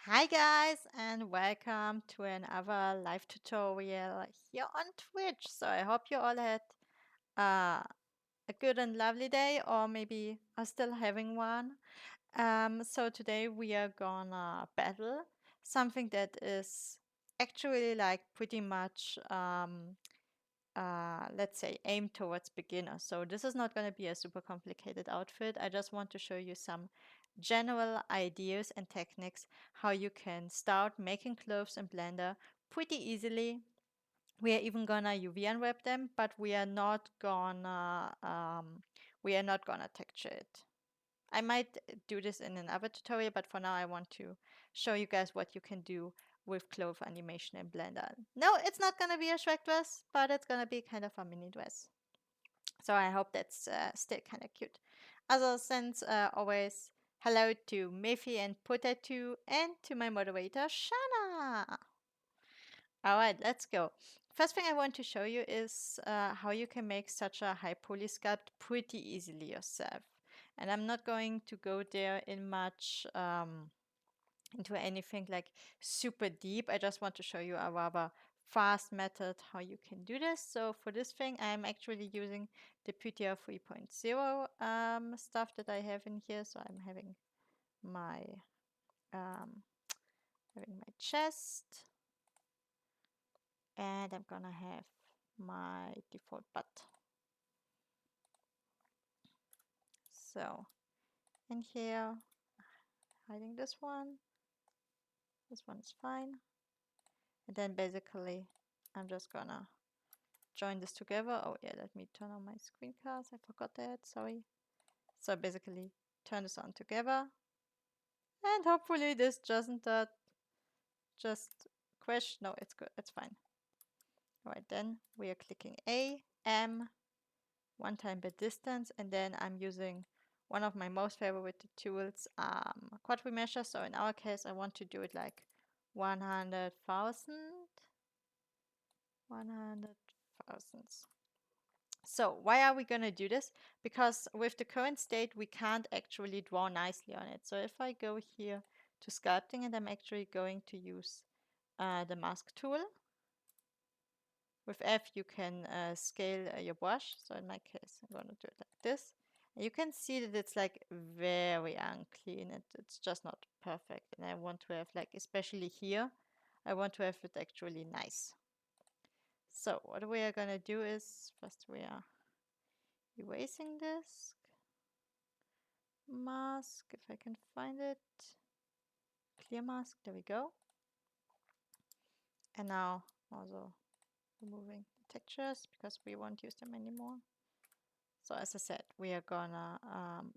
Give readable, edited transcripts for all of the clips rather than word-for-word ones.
Hi guys and welcome to another live tutorial here on Twitch. So I hope you all had uh, a good and lovely day or maybe are still having one. So today we are gonna battle something that is actually like pretty much let's say aimed towards beginners. So this is not going to be a super complicated outfit. I just want to show you some general ideas and techniques how you can start making clothes in Blender pretty easily. We are even gonna UV unwrap them, but we are not gonna texture it. I might do this in another tutorial, but for now I want to show you guys what you can do with clothes animation in Blender. No, it's not gonna be a Shrek dress, but it's gonna be kind of a mini dress. So I hope that's still kind of cute. Other than always, hello to Miffy and Potato and to my moderator Shana. All right, let's go. First thing I want to show you is how you can make such a high poly sculpt pretty easily yourself. And I'm not going to go there in much into anything like super deep. I just want to show you a rather fast method how you can do this. So for this thing, I'm actually using the PTR 3.0 stuff that I have in here. So I'm my um, having my chest, and I'm gonna have my default butt. So in here, hiding this one. This one is fine. And then basically, I'm just gonna join this together. Oh yeah, let me turn on my screencast. I forgot that, sorry. So basically turn this on together and hopefully this doesn't just crash. No, it's good, it's fine. All right, then we are clicking A, M, one time per distance, and then I'm using one of my most favorite tools, quad remeasure. So in our case, I want to do it like 100,000, 100,000. So why are we going to do this? Because with the current state, we can't actually draw nicely on it. So if I go here to sculpting and I'm actually going to use the mask tool. With F, you can scale your brush. So in my case, I'm going to do it like this. And you can see that it's like very unclean. It's just not perfect. And I want to have like, especially here, I want to have it actually nice. So what we are going to do is first we are erasing this mask, if I can find it. Clear mask, there we go. And now also removing the textures because we won't use them anymore. So as I said, we are gonna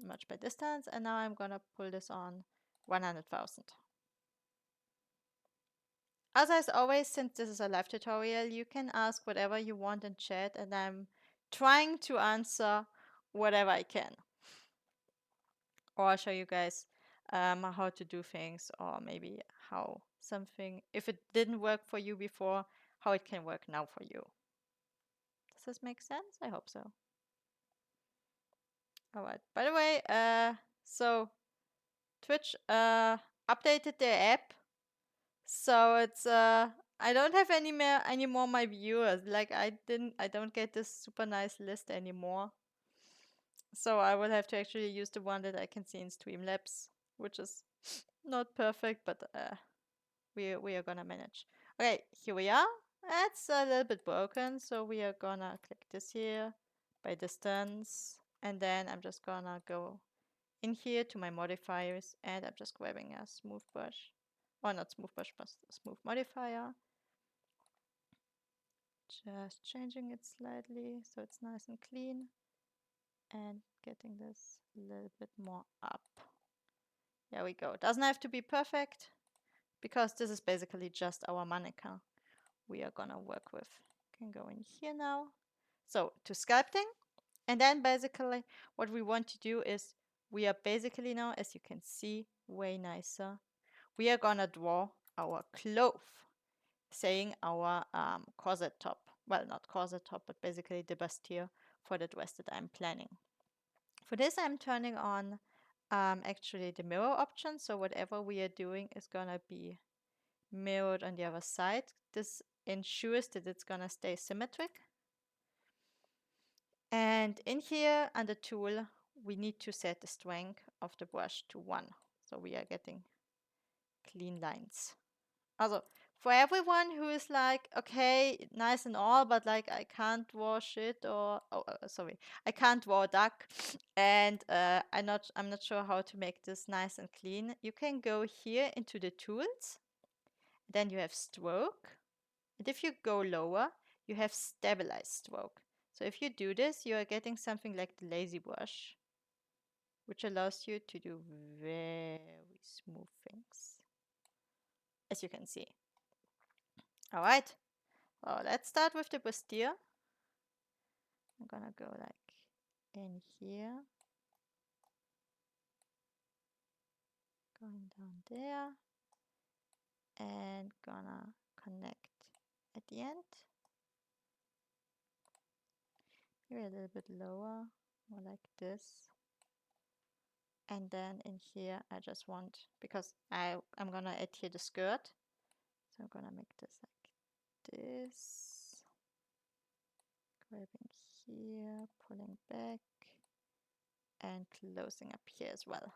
merge by distance, and now I'm gonna pull this on 100,000. As always, since this is a live tutorial, you can ask whatever you want in chat, and I'm trying to answer whatever I can. Or I'll show you guys how to do things, or maybe how something, if it didn't work for you before, how it can work now for you. Does this make sense? I hope so. All right. By the way, so Twitch updated their app, so it's I don't have any more my viewers. Like I don't get this super nice list anymore. So I will have to actually use the one that I can see in Streamlabs, which is not perfect, but we are gonna manage. Okay, here we are. It's a little bit broken, so we are gonna click this here by distance, and then I'm just gonna go in here to my modifiers, and I'm just grabbing a smooth brush, or not smooth brush, but smooth modifier. Just changing it slightly so it's nice and clean, and getting this a little bit more up. There we go. Doesn't have to be perfect, because this is basically just our mannequin we are gonna work with. Can go in here now. So to sculpting, and then basically what we want to do is we are basically now, as you can see, way nicer. We are gonna draw our cloth, saying our corset top. Well, not corset top, but basically the bustier for the dress that I'm planning. For this, I'm turning on actually the mirror option. So whatever we are doing is gonna be mirrored on the other side. This ensures that it's gonna stay symmetric. And in here under tool, we need to set the strength of the brush to 1. So we are getting clean lines. Also, for everyone who is like, okay, nice and all, but like I can't draw shit or sorry, I can't draw a duck, and I'm not sure how to make this nice and clean. You can go here into the tools, then you have stroke, and if you go lower, you have stabilized stroke. So if you do this, you are getting something like the lazy brush, which allows you to do very smooth things, as you can see. All right. Well, let's start with the bustier. I'm gonna go like in here, going down there, and gonna connect at the end. Maybe a little bit lower, more like this. And then in here, I just want, because I'm gonna add here the skirt. So I'm gonna make this like this. Grabbing here, pulling back, and closing up here as well.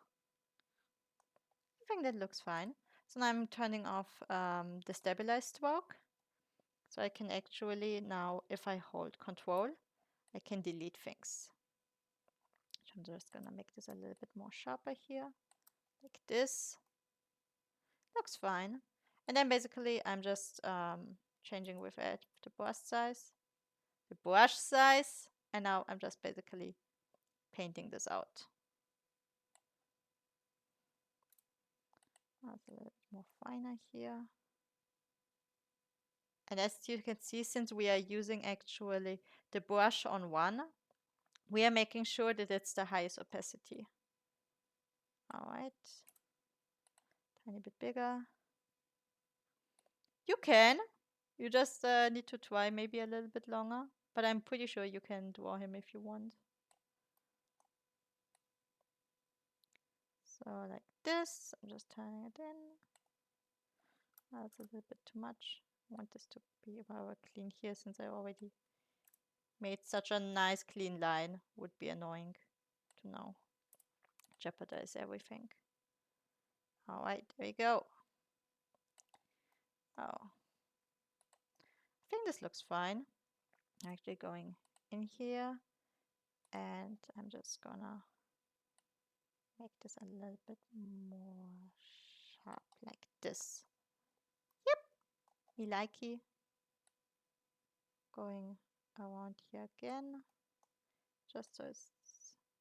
I think that looks fine. So now I'm turning off the stabilized stroke. So I can actually now, if I hold control, I can delete things. So I'm just gonna make this a little bit more sharper here, like this. Looks fine. And then basically I'm just changing with it the brush size, and now I'm just basically painting this out. That's a little bit more finer here. And as you can see, since we are using actually the brush on 1, we are making sure that it's the highest opacity. All right. Tiny bit bigger. You can. You just need to try maybe a little bit longer. But I'm pretty sure you can draw him if you want. So like this. I'm just turning it in. That's a little bit too much. I want this to be more clean here since I already made such a nice clean line. Would be annoying to now jeopardize everything. All right, there we go. Oh, I think this looks fine. Actually going in here, and I'm just gonna make this a little bit more sharp like this. Yep, me likey. Going around here again, just so it's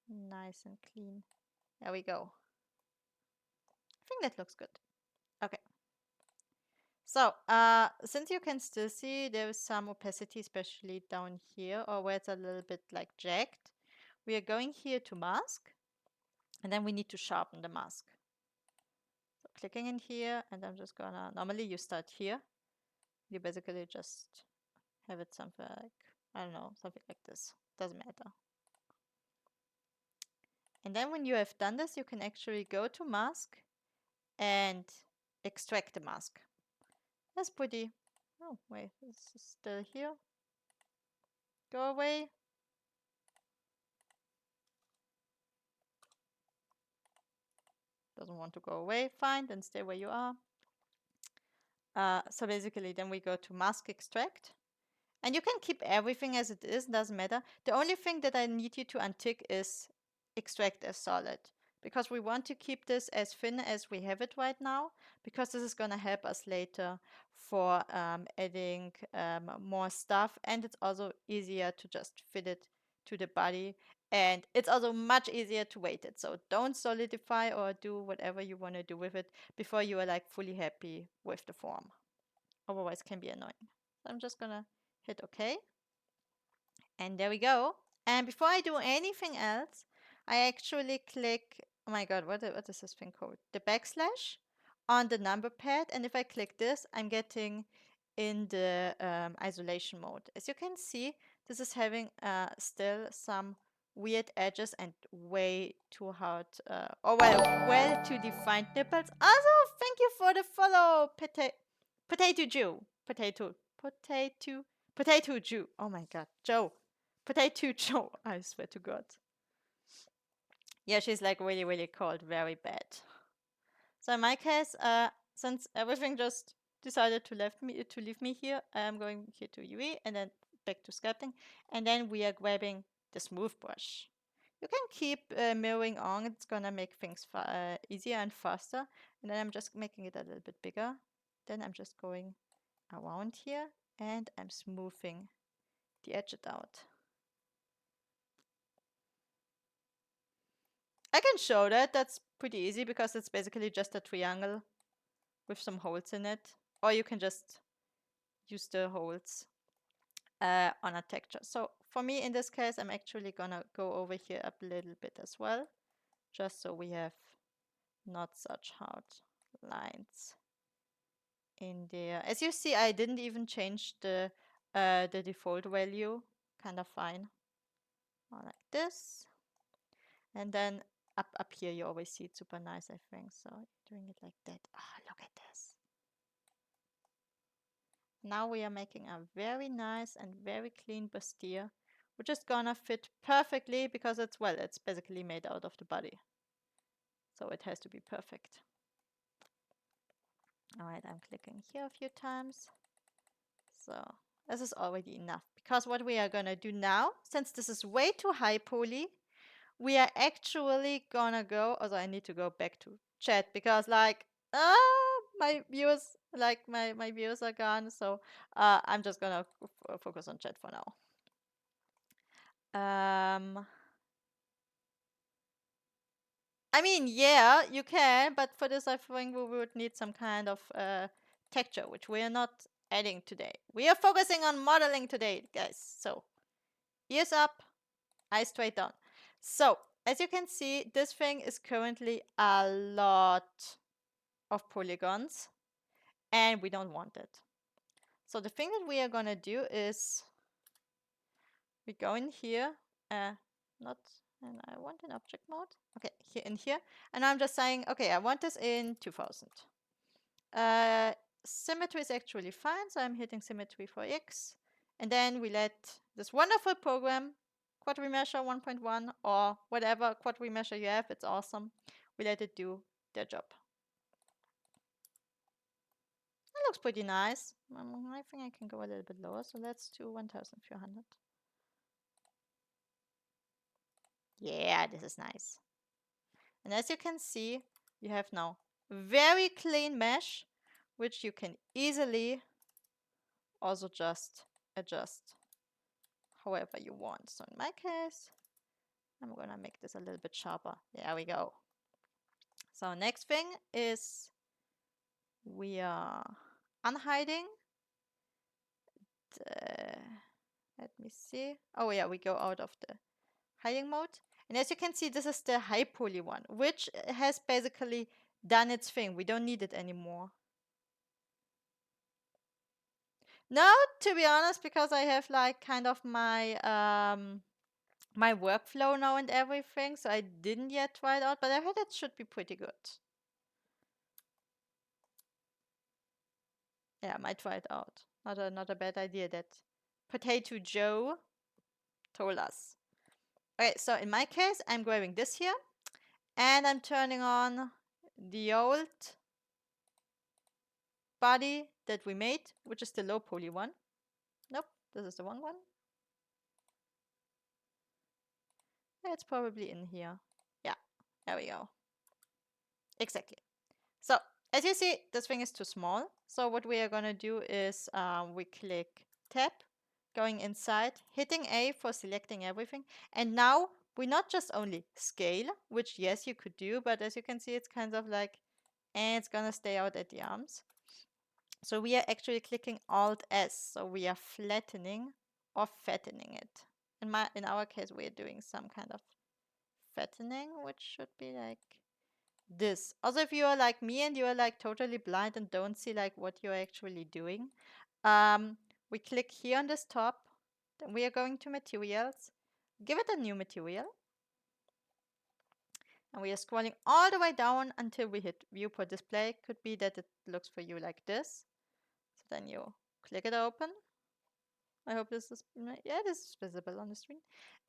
nice and clean. There we go. I think that looks good. Okay. So, since you can still see there is some opacity, especially down here, or where it's a little bit like jagged, we are going here to mask, and then we need to sharpen the mask. So clicking in here, and I'm just gonna, normally you start here. You basically just have it something like, I don't know, something like this. Doesn't matter. And then when you have done this, you can actually go to mask and extract the mask. That's pretty. Oh, wait, this is still here. Go away. Doesn't want to go away. Fine, then stay where you are. So basically, then we go to mask extract. And you can keep everything as it is, doesn't matter. The only thing that I need you to untick is extract as solid, because we want to keep this as thin as we have it right now, because this is going to help us later for adding more stuff, and it's also easier to just fit it to the body, and it's also much easier to weight it. So don't solidify or do whatever you want to do with it before you are like fully happy with the form. Otherwise it can be annoying. So I'm just gonna hit OK. And there we go. And before I do anything else, I actually click, oh my god, what is this thing called? The backslash on the number pad. And if I click this, I'm getting in the isolation mode. As you can see, this is having still some weird edges and way too hard, or well too defined nipples. Also, thank you for the follow, Potato Jew. Potato Jew. Oh my god, Joe. Potato Joe. I swear to God. Yeah, she's like really, really cold, very bad. So in my case, since everything just decided to leave me here, I'm going here to UV and then back to sculpting, and then we are grabbing the smooth brush. You can keep mirroring on; it's gonna make things easier and faster. And then I'm just making it a little bit bigger. Then I'm just going around here and I'm smoothing the edges out. I can show that. That's pretty easy because it's basically just a triangle with some holes in it. Or you can just use the holes on a texture. So for me, in this case, I'm actually gonna go over here a little bit as well, just so we have not such hard lines in there. As you see, I didn't even change the default value. Kind of fine. Like this. And then up here, you always see it super nice, I think. So doing it like that. Ah, look at this. Now we are making a very nice and very clean bustier, which is gonna fit perfectly because it's, well, it's basically made out of the body. So it has to be perfect. Alright, I'm clicking here a few times. So this is already enough because what we are gonna do now, since this is way too high poly, we are actually gonna go, although I need to go back to chat because like, my viewers, like my viewers are gone. So I'm just gonna focus on chat for now. I mean, yeah, you can, but for this, I think we would need some kind of texture, which we are not adding today. We are focusing on modeling today, guys. So, ears up, eyes straight down. So, as you can see, this thing is currently a lot of polygons, and we don't want it. So, the thing that we are gonna do is we go in here, not, and I want an object mode. Okay, here in here, and I'm just saying, okay, I want this in 2000. Symmetry is actually fine, so I'm hitting symmetry for X, and then we let this wonderful program, quad remeasure 1.1 or whatever quad remeasure you have, it's awesome. We let it do their job. It looks pretty nice. I think I can go a little bit lower, so let's do 1400. Yeah, this is nice. And as you can see, you have now very clean mesh, which you can easily also just adjust however you want. So in my case, I'm gonna make this a little bit sharper. There we go. So next thing is we are unhiding. Let me see. Oh yeah, we go out of the hiding mode. And as you can see, this is the high poly one, which has basically done its thing. We don't need it anymore. No, to be honest, because I have like kind of my my workflow now and everything, so I didn't yet try it out, but I heard it should be pretty good. Yeah, I might try it out. Not a bad idea that Potato Joe told us. Okay, so in my case, I'm grabbing this here, and I'm turning on the old body that we made, which is the low poly one. Nope, this is the wrong one. Yeah, it's probably in here. Yeah, there we go. Exactly. So as you see, this thing is too small. So what we are gonna do is we click tab, going inside, hitting A for selecting everything. And now we not just only scale, which yes, you could do, but as you can see, it's kind of like, and it's gonna stay out at the arms. So we are actually clicking Alt S. So we are flattening or fattening it. In our case, we are doing some kind of fattening, which should be like this. Also, if you are like me and you are like totally blind and don't see like what you're actually doing, we click here on this top, then we are going to materials, give it a new material. And we are scrolling all the way down until we hit viewport display. Could be that it looks for you like this. So then you click it open. I hope this is, yeah, this is visible on the screen.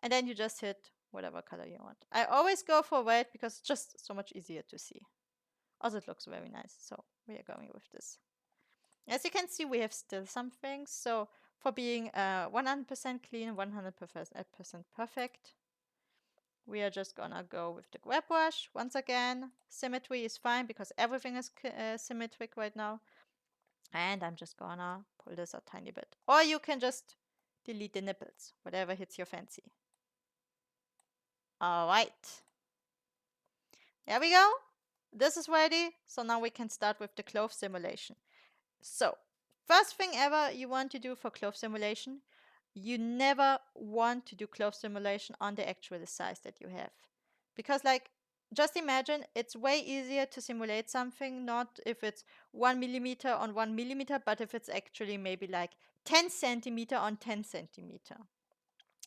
And then you just hit whatever color you want. I always go for red because it's just so much easier to see. Also, it looks very nice. So we are going with this. As you can see, we have still some things. So for being 100% clean, 100% perfect, we are just gonna go with the grab brush. Once again, symmetry is fine because everything is symmetric right now. And I'm just gonna pull this a tiny bit. Or you can just delete the nipples, whatever hits your fancy. All right. There we go. This is ready. So now we can start with the clove simulation. So first thing ever you want to do for clove simulation, you never want to do clove simulation on the actual size that you have. Because like, just imagine it's way easier to simulate something, not if it's 1 millimeter on 1 millimeter, but if it's actually maybe like 10 centimeter on 10 centimeter.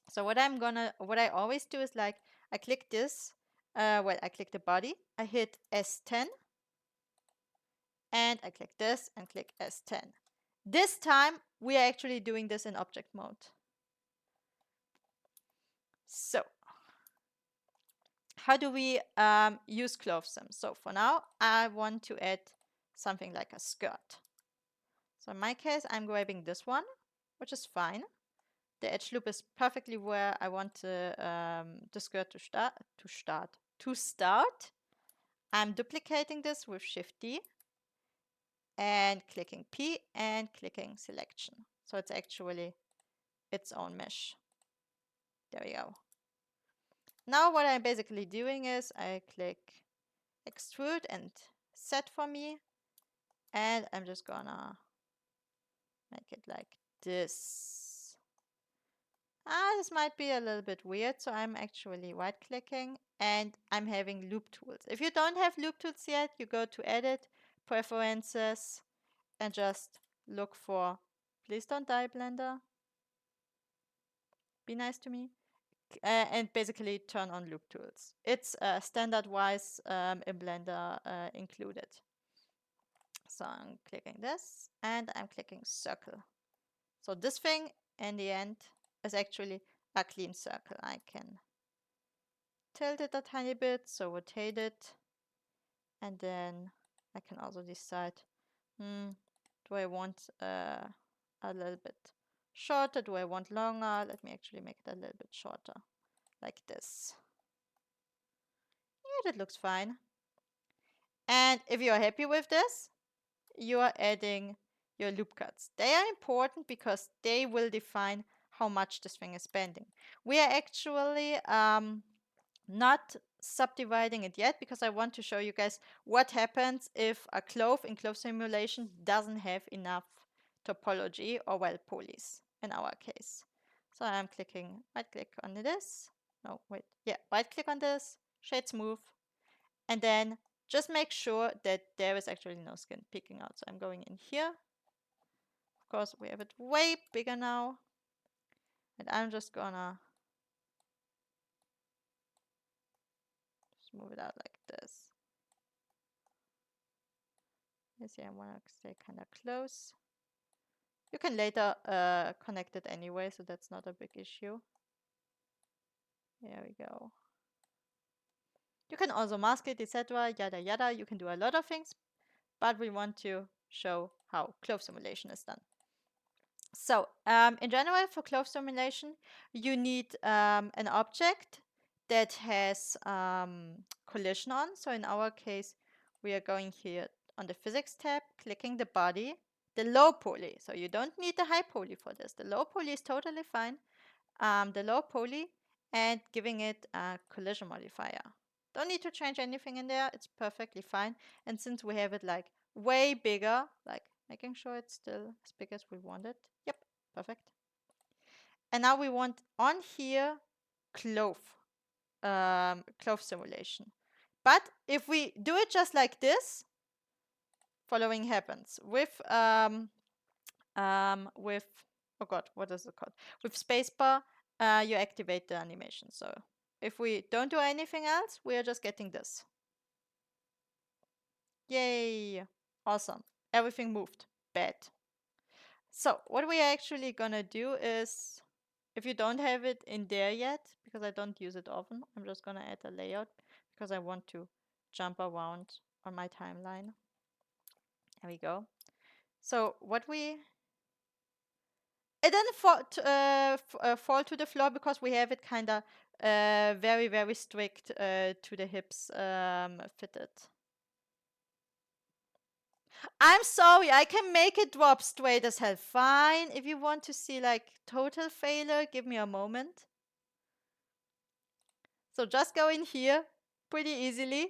So what I always do is like, I click this, I click the body, I hit S10, and I click this and click S10. This time, we are actually doing this in object mode. So, how do we use clove sim? So for now, I want to add something like a skirt. So in my case, I'm grabbing this one, which is fine. The edge loop is perfectly where I want the skirt to start. I'm duplicating this with Shift D and clicking P and clicking selection. So it's actually its own mesh. There we go. Now what I'm basically doing is I click extrude and set for me, and I'm just gonna make it like this. This might be a little bit weird, so I'm actually right clicking and I'm having loop tools. If you don't have loop tools yet, you go to edit, preferences, and just look for, please don't die Blender, be nice to me. And basically turn on loop tools. It's standard-wise in Blender included. So I'm clicking this and I'm clicking circle. So this thing in the end is actually a clean circle. I can tilt it a tiny bit, so rotate it, and then I can also decide, do I want a little bit shorter? Do I want longer? Let me actually make it a little bit shorter, like this. Yeah, that looks fine. And if you are happy with this, you are adding your loop cuts. They are important because they will define how much this thing is bending. We are actually not subdividing it yet because I want to show you guys what happens if a clove in clove simulation doesn't have enough topology or well polys in our case. So I'm clicking right click on this. No, wait. Yeah, right click on this, shade smooth, and then just make sure that there is actually no skin peeking out. So I'm going in here. Of course, we have it way bigger now. And I'm just gonna just move it out like this. You see, I want to stay kind of close. You can later connect it anyway, so that's not a big issue. There we go. You can also mask it, etc. Yada yada. You can do a lot of things, but we want to show how clove simulation is done. So, in general, for clove simulation, you need an object that has collision on. So in our case, we are going here on the physics tab, clicking the body, the low poly. So you don't need the high poly for this. The low poly is totally fine. The low poly, and giving it a collision modifier. Don't need to change anything in there. It's perfectly fine. And since we have it like way bigger, like making sure it's still as big as we want it. Yep, perfect. And now we want on here clove, clove simulation. But if we do it just like this, following happens with oh god, what is it called? With spacebar, you activate the animation. So if we don't do anything else, we are just getting this. Yay! Awesome. Everything moved. Bad. So what we are actually gonna do is, if you don't have it in there yet, because I don't use it often, I'm just gonna add a layout because I want to jump around on my timeline. There we go. So what we, it didn't fall to the floor because we have it kind of very, very strict to the hips fitted. I'm sorry, I can make it drop straight as hell. Fine. If you want to see like total failure, give me a moment. So just go in here pretty easily.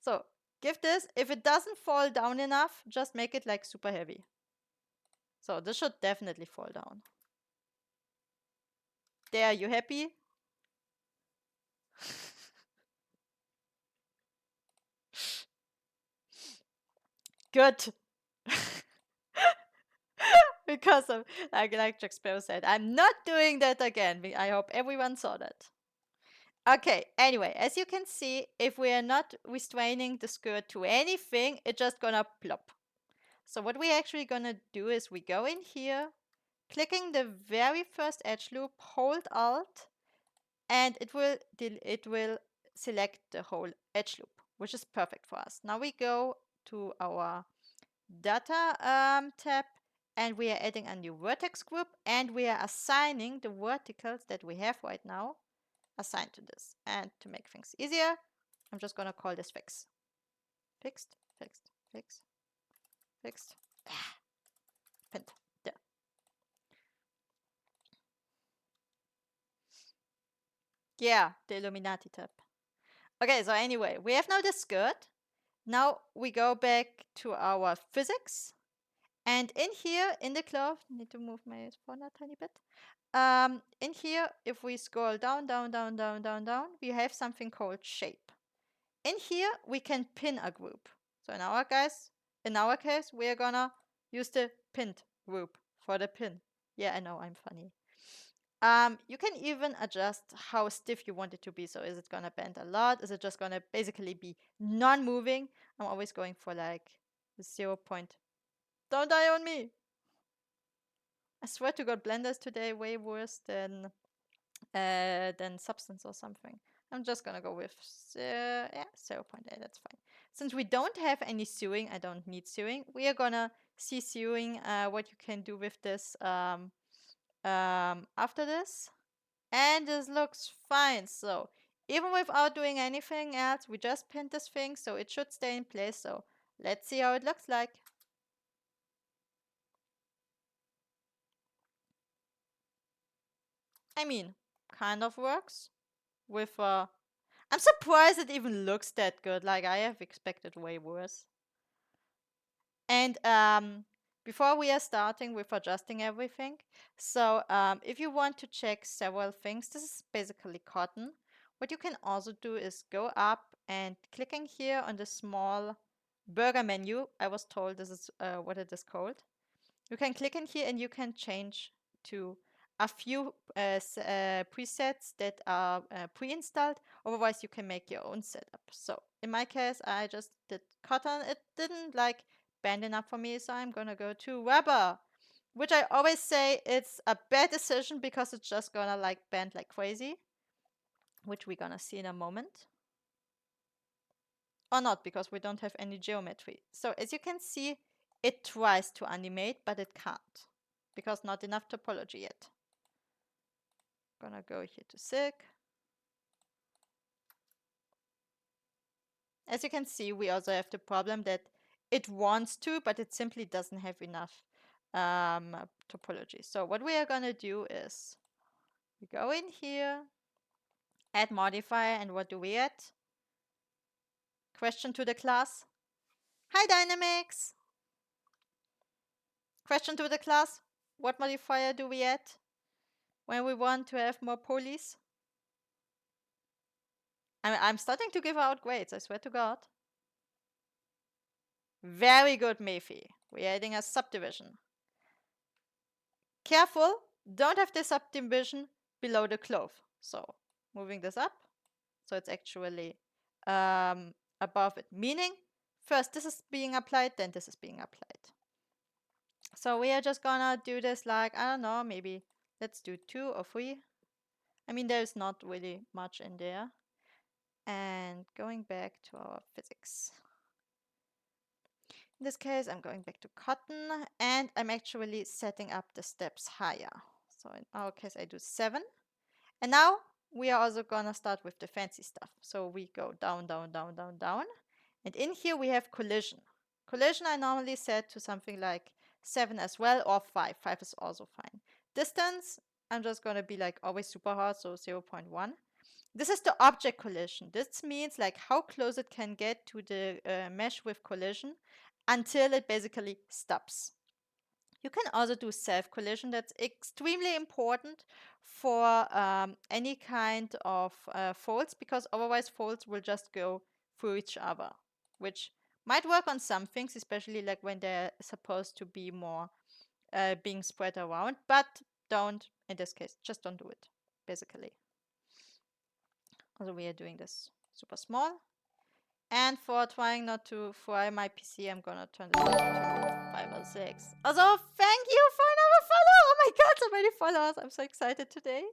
So give this. If it doesn't fall down enough, just make it like super heavy. So this should definitely fall down. There, you happy? Good. Because of, like Jack Sparrow said, I'm not doing that again. I hope everyone saw that. Okay, anyway, as you can see, if we are not restraining the skirt to anything, it's just gonna plop. So what we're actually gonna do is we go in here, clicking the very first edge loop, hold Alt, and it will select the whole edge loop, which is perfect for us. Now we go to our data tab, and we are adding a new vertex group, and we are assigning the verticals that we have right now assigned to this. And to make things easier, I'm just gonna call this fix. Fixed, fixed, fixed, fixed. Pinned. There. Yeah, the Illuminati tab. Okay, so anyway, we have now the skirt. Now we go back to our physics. And in here, in the cloth, need to move my phone a tiny bit. In here, if we scroll down, down, down, down, down, down, we have something called shape. In here, we can pin a group. So in our case, we are gonna use the pinned group for the pin. Yeah, I know, I'm funny. You can even adjust how stiff you want it to be. So is it gonna bend a lot? Is it just gonna basically be non-moving? I'm always going for like 0 point. Don't die on me! I swear to God, Blender is today way worse than Substance or something. I'm just gonna go with 0.8, that's fine. Since we don't have any sewing, I don't need sewing, we are gonna see sewing, what you can do with this after this. And this looks fine. So even without doing anything else, we just pinned this thing, so it should stay in place. So let's see how it looks like. I mean, kind of works with I'm surprised it even looks that good. Like, I have expected way worse. And before we are starting with adjusting everything, so if you want to check several things, this is basically cotton. What you can also do is go up and clicking here on the small burger menu. I was told this is what it is called. You can click in here and you can change to a few presets that are pre-installed. Otherwise, you can make your own setup. So in my case, I just did cotton. It didn't like bend enough for me, so I'm gonna go to rubber, which I always say it's a bad decision because it's just gonna like bend like crazy, which we're gonna see in a moment. Or not, because we don't have any geometry. So as you can see, it tries to animate, but it can't, because not enough topology yet. Gonna go here to SIG. As you can see, we also have the problem that it wants to, but it simply doesn't have enough topology. So what we are gonna do is we go in here, add modifier, and what do we add? Question to the class. Hi dynamics! Question to the class. What modifier do we add when we want to have more polys? I'm starting to give out grades, I swear to God. Very good, Mayfi. We're adding a subdivision. Careful, don't have the subdivision below the clove. So moving this up, so it's actually above it, meaning first this is being applied, then this is being applied. So we are just gonna do this like, I don't know, maybe let's do 2 or 3. I mean, there's not really much in there. And going back to our physics. In this case, I'm going back to cotton, and I'm actually setting up the steps higher. So in our case, I do 7. And now we are also gonna start with the fancy stuff. So we go down, down, down, down, down. And in here we have collision. Collision I normally set to something like 7 as well, or 5. 5 is also fine. Distance, I'm just gonna be like always super hard, so 0.1. This is the object collision. This means like how close it can get to the mesh with collision until it basically stops. You can also do self-collision. That's extremely important for any kind of folds, because otherwise folds will just go through each other, which might work on some things, especially like when they're supposed to be more being spread around, but don't, in this case, just don't do it, basically. Also, we are doing this super small. And for trying not to fry my PC, I'm gonna turn this to 5 or 6. Also, thank you for another follow! Oh my god, so many followers! I'm so excited today.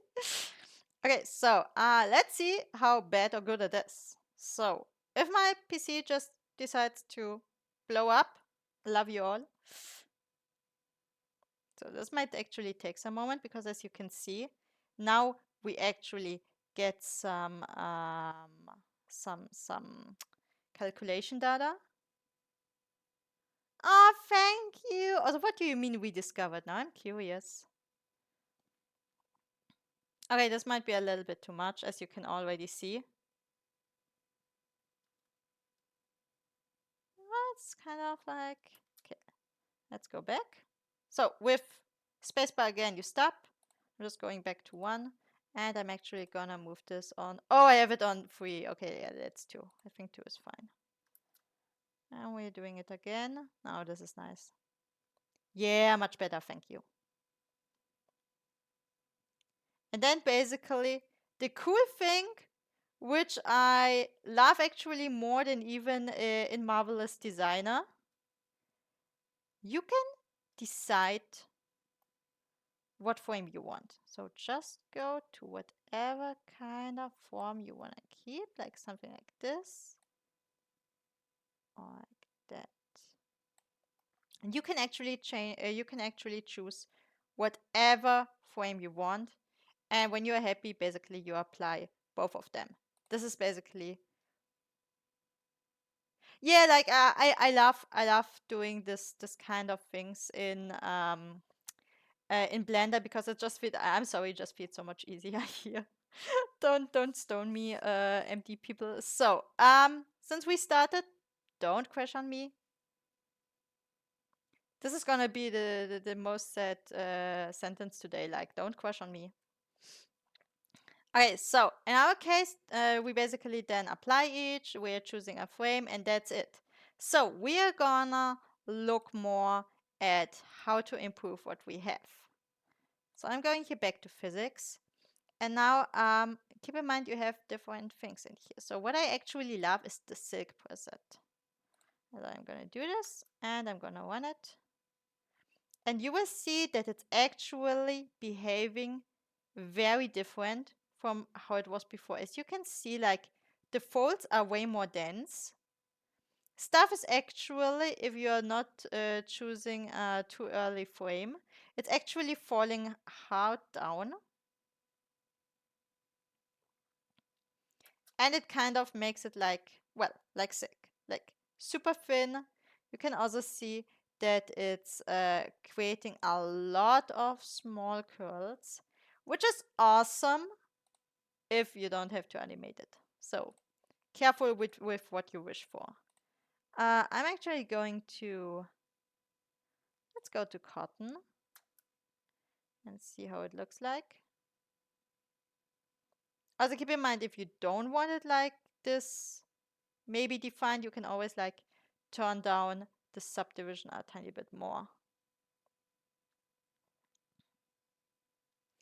Okay, so let's see how bad or good it is. So, if my PC just decides to blow up, love you all. So this might actually take some moment, because as you can see, now we actually get some calculation data. Oh, thank you. Also, what do you mean we discovered? Now I'm curious. Okay, this might be a little bit too much, as you can already see. It's kind of like, okay, let's go back. So with spacebar again, you stop. I'm just going back to 1, and I'm actually gonna move this on. Oh, I have it on 3. Okay, yeah, that's 2. I think 2 is fine. And we're doing it again. Now this is nice. Yeah, much better, thank you. And then basically the cool thing, which I love actually more than even in Marvelous Designer, you can decide what frame you want. So just go to whatever kind of form you want to keep, like something like this, or like that. And you can actually change. You can actually choose whatever frame you want. And when you are happy, basically you apply both of them. This is basically, yeah, like I love doing this kind of things in Blender, because it just I'm sorry, it just feels so much easier here. Don't stone me, MD people. So since we started, don't crash on me. This is gonna be the most said sentence today. Like, don't crash on me. Okay, so in our case, we basically then apply each, we're choosing a frame, and that's it. So we are gonna look more at how to improve what we have. So I'm going here back to physics. And now keep in mind you have different things in here. So what I actually love is the silk preset. So I'm gonna do this, and I'm gonna run it. And you will see that it's actually behaving very different from how it was before. As you can see, like, the folds are way more dense. Stuff is actually, if you're not choosing a too early frame, it's actually falling hard down. And it kind of makes it like, well, like silk, like super thin. You can also see that it's creating a lot of small curls, which is awesome if you don't have to animate it. So careful with what you wish for. I'm actually going to, let's go to cotton and see how it looks like. Also keep in mind, if you don't want it like this, maybe defined, you can always like turn down the subdivision a tiny bit more.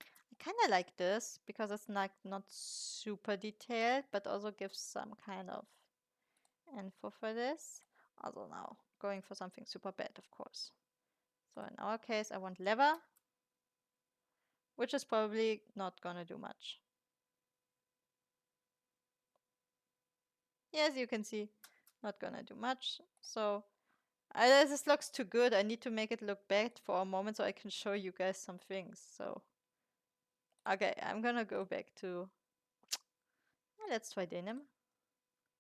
I kind of like this because it's not super detailed, but also gives some kind of info for this. Also now going for something super bad, of course. So in our case, I want lever, which is probably not gonna do much. Yes, you can see, not gonna do much. So this looks too good. I need to make it look bad for a moment so I can show you guys some things. So, okay, I'm gonna go back to, let's try denim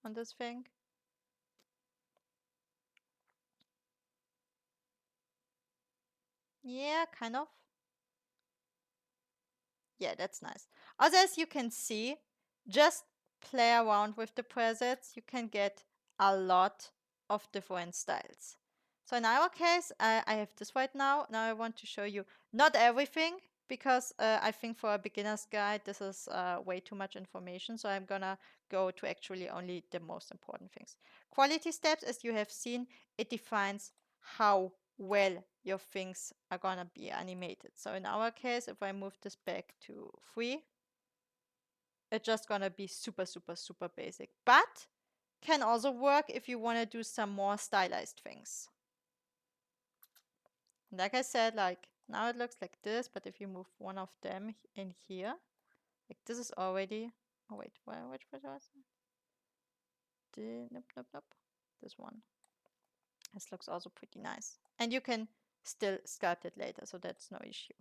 on this thing. Yeah, kind of. Yeah, that's nice. Also, as you can see, just play around with the presets. You can get a lot of different styles. So in our case, I have this right now. Now I want to show you not everything because I think for a beginner's guide, this is way too much information. So I'm gonna go to actually only the most important things. Quality steps, as you have seen, it defines how well your things are gonna be animated. So in our case, if I move this back to 3, it's just gonna be super, super, super basic. But can also work if you wanna do some more stylized things. Like I said, like now it looks like this, but if you move one of them in here, like this is already, oh wait, which was it? Nope, nope, nope. This one. This looks also pretty nice. And you can still sculpt it later, so that's no issue.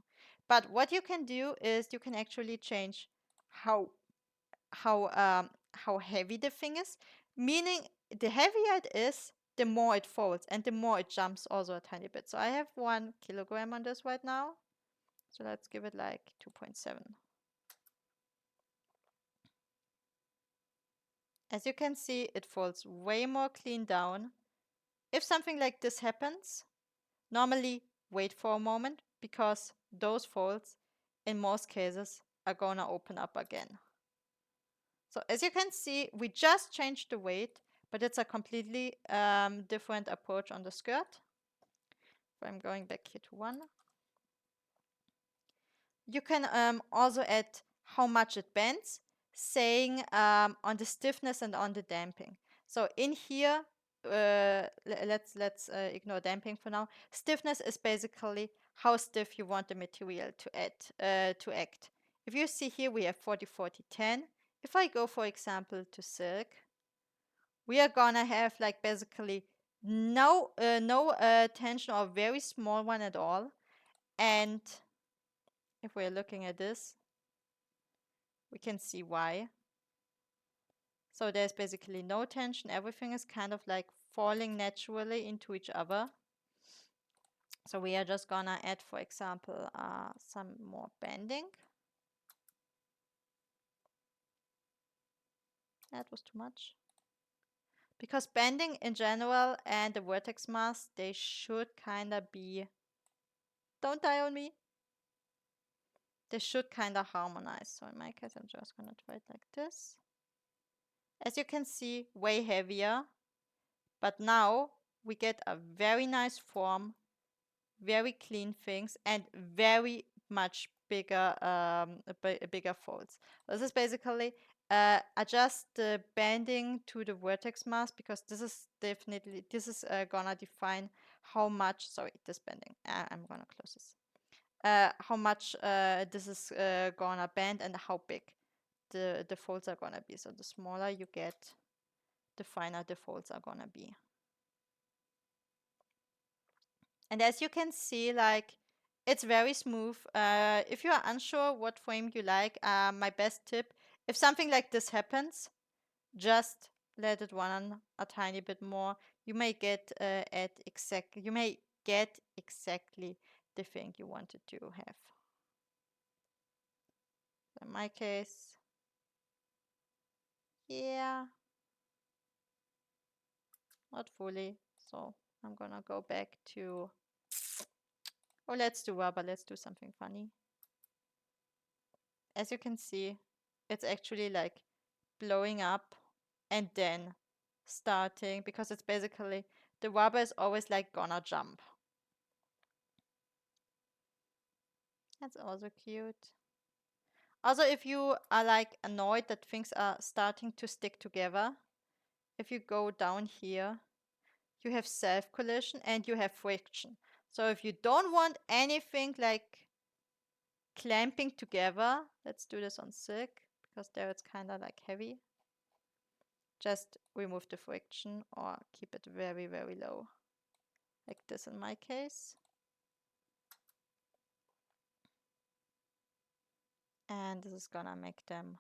But what you can do is you can actually change how how heavy the thing is, meaning the heavier it is, the more it folds and the more it jumps also a tiny bit. So I have 1 kilogram on this right now. So let's give it like 2.7. As you can see, it folds way more clean down. If something like this happens, normally wait for a moment because those folds in most cases are gonna open up again. So as you can see, we just changed the weight, but it's a completely different approach on the skirt. So I'm going back here to 1. You can also add how much it bends, saying on the stiffness and on the damping. So in here, let's ignore damping for now. Stiffness is basically how stiff you want the material to act. If you see here, we have 40, 40, 10. If I go, for example, to silk, we are gonna have like basically no tension or very small one at all. And if we're looking at this, we can see why. So there's basically no tension. Everything is kind of like falling naturally into each other. So we are just gonna add, for example, some more bending. That was too much. Because bending in general and the vertex mask, they should kind of be, don't die on me. They should kind of harmonize. So in my case, I'm just gonna try it like this. As you can see, way heavier. But now we get a very nice form, very clean things, and very much bigger, bigger folds. This is basically adjust the bending to the vertex mask because this is definitely, this is gonna define how much, sorry, this bending, I'm gonna close this. How much this is gonna bend and how big the folds are gonna be. So the smaller you get, the finer the folds are gonna be. And as you can see, like it's very smooth. If you are unsure what frame you like, my best tip, if something like this happens, just let it run a tiny bit more. You may get you may get exactly the thing you wanted to have. In my case, yeah, not fully. So I'm gonna go back to, oh, let's do rubber. Let's do something funny. As you can see, it's actually like blowing up and then starting because it's basically the rubber is always like gonna jump. That's also cute. Also, if you are like annoyed that things are starting to stick together, if you go down here, you have self-collision and you have friction. So if you don't want anything like clamping together, let's do this on silk because there it's kind of like heavy. Just remove the friction or keep it very, very low, like this in my case. And this is gonna make them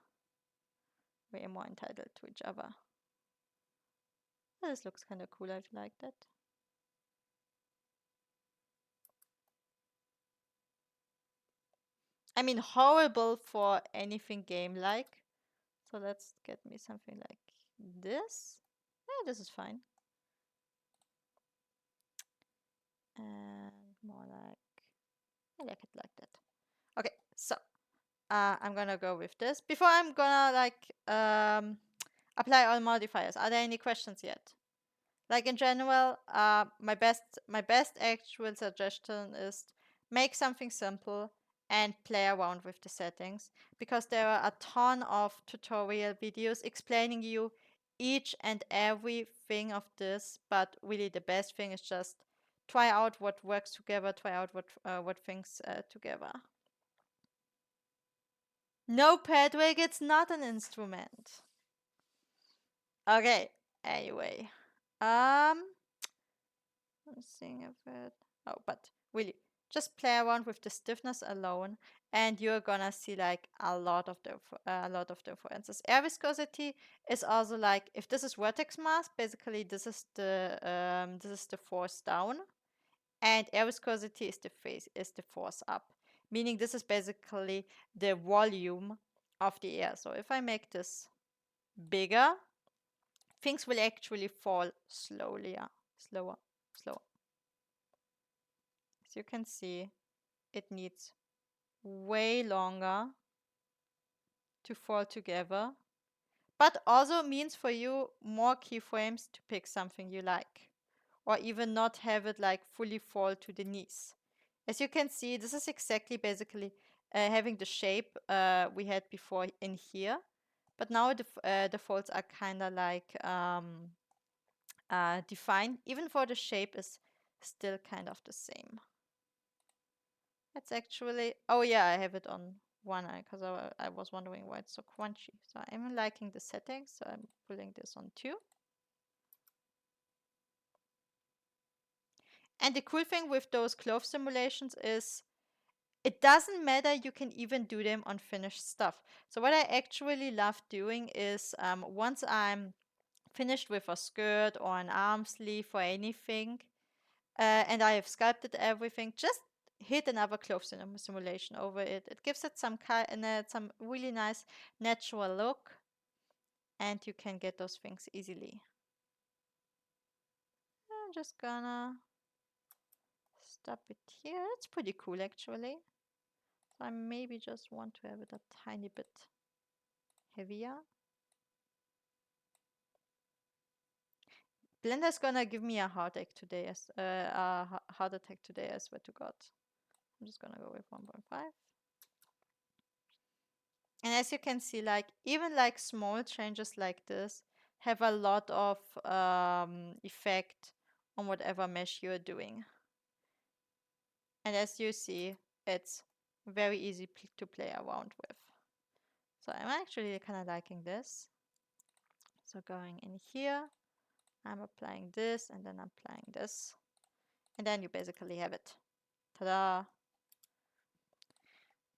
way more entitled to each other. This looks kind of cool, I like that. I mean, horrible for anything game-like. So let's get me something like this. Yeah, this is fine. And more like, I like it like that. Okay, so I'm gonna go with this. Before I'm gonna like apply all modifiers, are there any questions yet? Like in general, my best actual suggestion is make something simple and play around with the settings because there are a ton of tutorial videos explaining you each and every thing of this, but really the best thing is just try out what works together, try out what things together. No, Patrick, it's not an instrument. Okay, anyway. Let's think of it. Oh, but really, just play around with the stiffness alone, and you're gonna see like a lot of differences. Air viscosity is also like if this is vertex mass, basically this is the force down, and air viscosity is the force up, meaning this is basically the volume of the air. So if I make this bigger, things will actually fall slowly, slower, slower. As you can see, it needs way longer to fall together, but also means for you more keyframes to pick something you like, or even not have it like fully fall to the knees. As you can see, this is exactly basically having the shape we had before in here, but now the folds are kind of like defined, even though the shape is still kind of the same. It's actually, oh yeah, I have it on one eye because I was wondering why it's so crunchy. So I'm liking the settings, so I'm pulling this on two. And the cool thing with those clove simulations is it doesn't matter, you can even do them on finished stuff. So what I actually love doing is once I'm finished with a skirt or an arm sleeve or anything, and I have sculpted everything, just hit another clove simulation over it. It gives it some some really nice natural look, and you can get those things easily. I'm just gonna stop it here. It's pretty cool actually. So I maybe just want to have it a tiny bit heavier. Blender's gonna give me a heart attack today, heart attack today, I swear to God. I'm just gonna go with 1.5. And as you can see, like even like small changes like this have a lot of effect on whatever mesh you're doing. And as you see, it's very easy to play around with. So I'm actually kind of liking this. So going in here, I'm applying this and then applying this. And then you basically have it. Ta-da!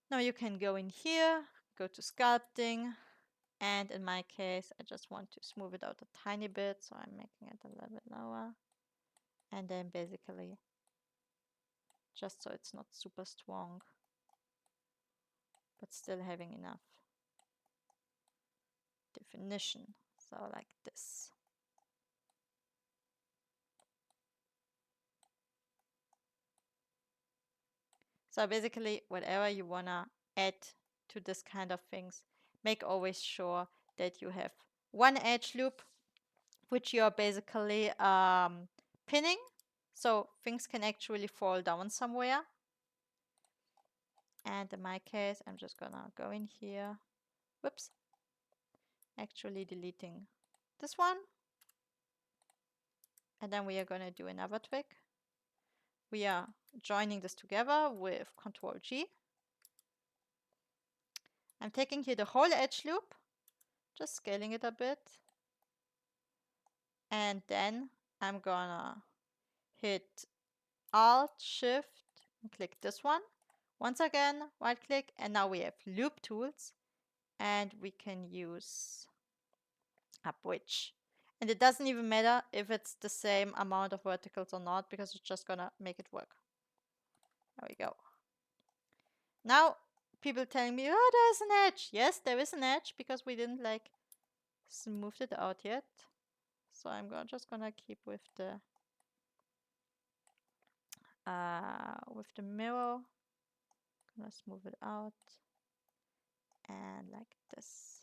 Now you can go in here, go to sculpting, and in my case, I just want to smooth it out a tiny bit, so I'm making it a little bit lower. And then basically, just so it's not super strong, but still having enough definition. So like this. So basically, whatever you wanna add to this kind of things, make always sure that you have one edge loop, which you're basically pinning, so things can actually fall down somewhere. And in my case, I'm just gonna go in here. Whoops. Actually deleting this one. And then we are gonna do another trick. We are joining this together with Control G. I'm taking here the whole edge loop, just scaling it a bit. And then I'm gonna hit Alt Shift and click this one. Once again, right click, and now we have loop tools, and we can use a bridge. And it doesn't even matter if it's the same amount of verticals or not, because it's just gonna make it work. There we go. Now, people telling me, oh, there's an edge. Yes, there is an edge, because we didn't like smooth it out yet. So I'm just gonna keep with the mirror. Gonna smooth it out. And like this.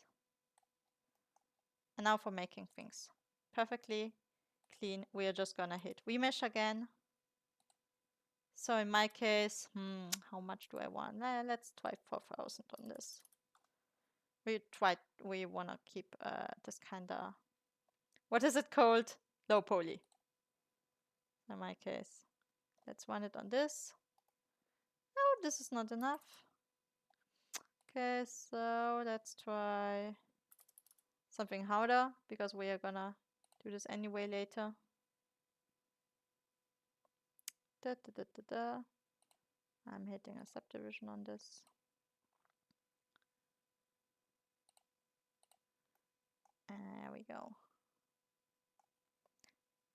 And now for making things perfectly clean, we are just gonna hit remesh again. So in my case, how much do I want? Let's try 4,000 on this. We wanna keep this kinda, what is it called? Low poly. In my case, let's run it on this. Oh, this is not enough. Okay, so let's try something harder, because we are gonna do this anyway later. I'm hitting a subdivision on this. There we go.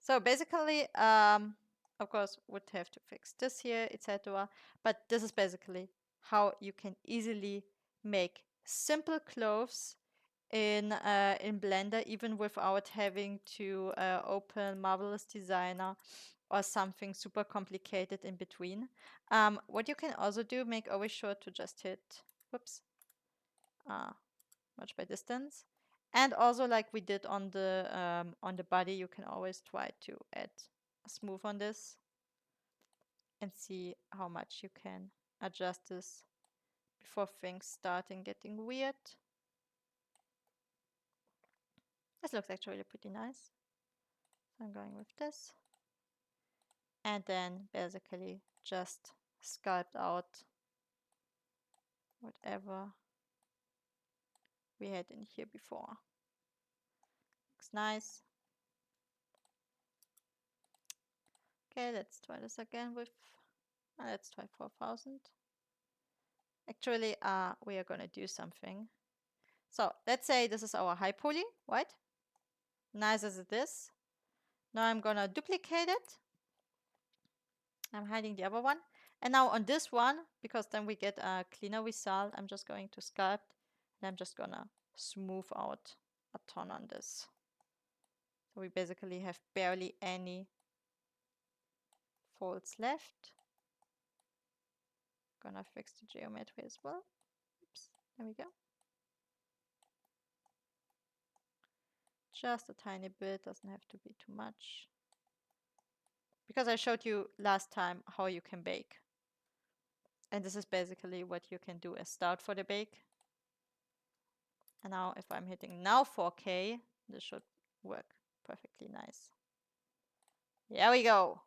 So basically, of course, would have to fix this here, etc. But this is basically how you can easily make simple clothes in Blender, even without having to open Marvelous Designer or something super complicated in between. What you can also do, make always sure to just hit, whoops, match by distance. And also, like we did on the body, you can always try to add a smooth on this and see how much you can adjust this before things starting getting weird. This looks actually pretty nice. So I'm going with this. And then basically just sculpt out whatever we had in here before. Looks nice. Okay, let's try this again with, let's try 4,000. Actually, we are gonna do something. So let's say this is our high poly, right? Nice as it is. Now I'm gonna duplicate it. I'm hiding the other one. And now on this one, because then we get a cleaner result, I'm just going to sculpt, and I'm just gonna smooth out a ton on this. So we basically have barely any folds left. Gonna fix the geometry as well. Oops, there we go. Just a tiny bit, doesn't have to be too much. Because I showed you last time how you can bake. And this is basically what you can do as start for the bake. And now if I'm hitting now 4K, this should work perfectly nice. There we go.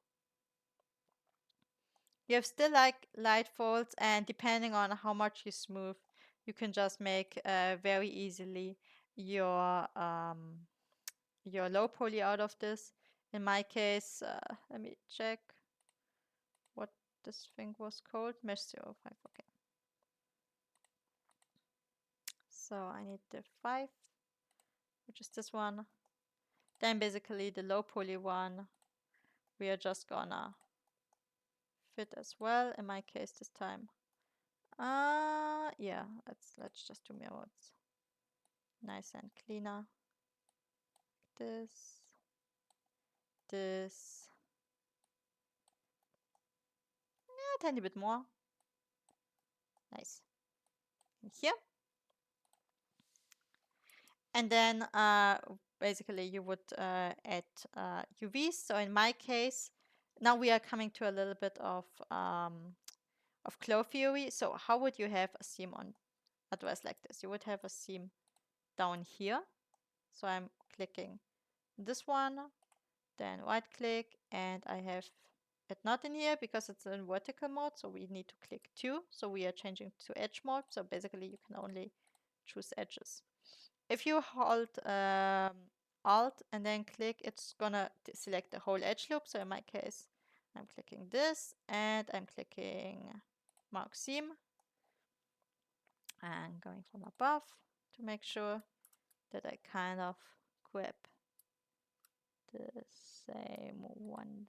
You have still like light folds, and depending on how much you smooth, you can just make very easily your low poly out of this. In my case, let me check what this thing was called. Mesh 05, okay. So I need the 5, which is this one. Then basically the low poly one, we are just gonna fit as well. In my case this time. Yeah, let's just do mirrors. Nice and cleaner. This. Yeah, a tiny bit more. Nice. And here. And then basically you would add UVs. So in my case, now we are coming to a little bit of of Clove Theory. So how would you have a seam on a dress like this? You would have a seam down here. So I'm clicking this one, then right click, and I have it not in here because it's in vertical mode. So we need to click 2. So we are changing to edge mode. So basically you can only choose edges. If you hold Alt and then click, it's gonna select the whole edge loop. So in my case, I'm clicking this and I'm clicking mark seam and going from above to make sure that I kind of grab the same one.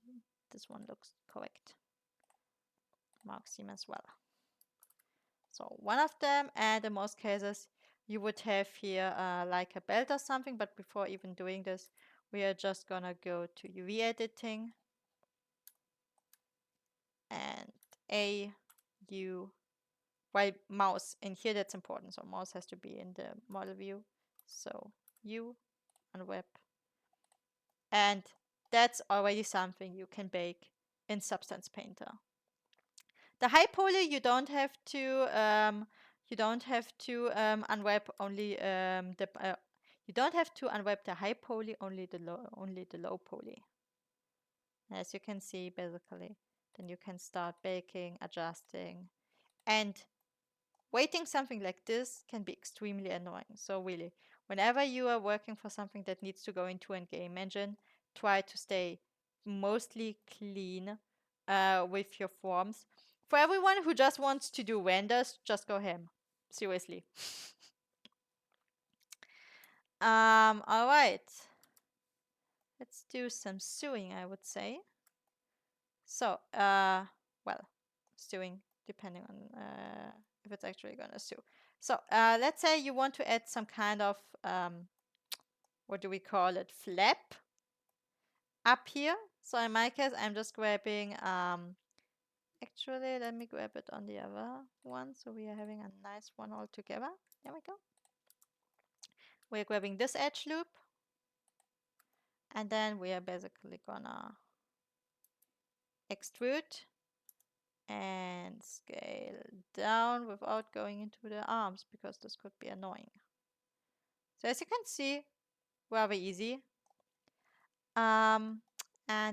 This one looks correct. Mark seam as well. So one of them, and in most cases you would have here like a belt or something, but before even doing this, we are just gonna go to UV editing and A, U, while mouse in here, that's important. So mouse has to be in the model view. So U and web. And that's already something you can bake in Substance Painter. The high poly you don't have to unwrap only you don't have to unwrap the high poly, only the low poly. As you can see, basically, then you can start baking, adjusting, and waiting something like this can be extremely annoying. So really, whenever you are working for something that needs to go into a game engine, try to stay mostly clean with your forms. For everyone who just wants to do renders, just go ham. Seriously. All right. Let's do some sewing, I would say. So, well, sewing depending on if it's actually gonna sew. So, let's say you want to add some kind of what do we call it, flap up here. So in my case, I'm just grabbing actually, let me grab it on the other one. So we are having a nice one all together. There we go. We're grabbing this edge loop. And then we are basically gonna extrude and scale down without going into the arms because this could be annoying. So as you can see, rather easy. And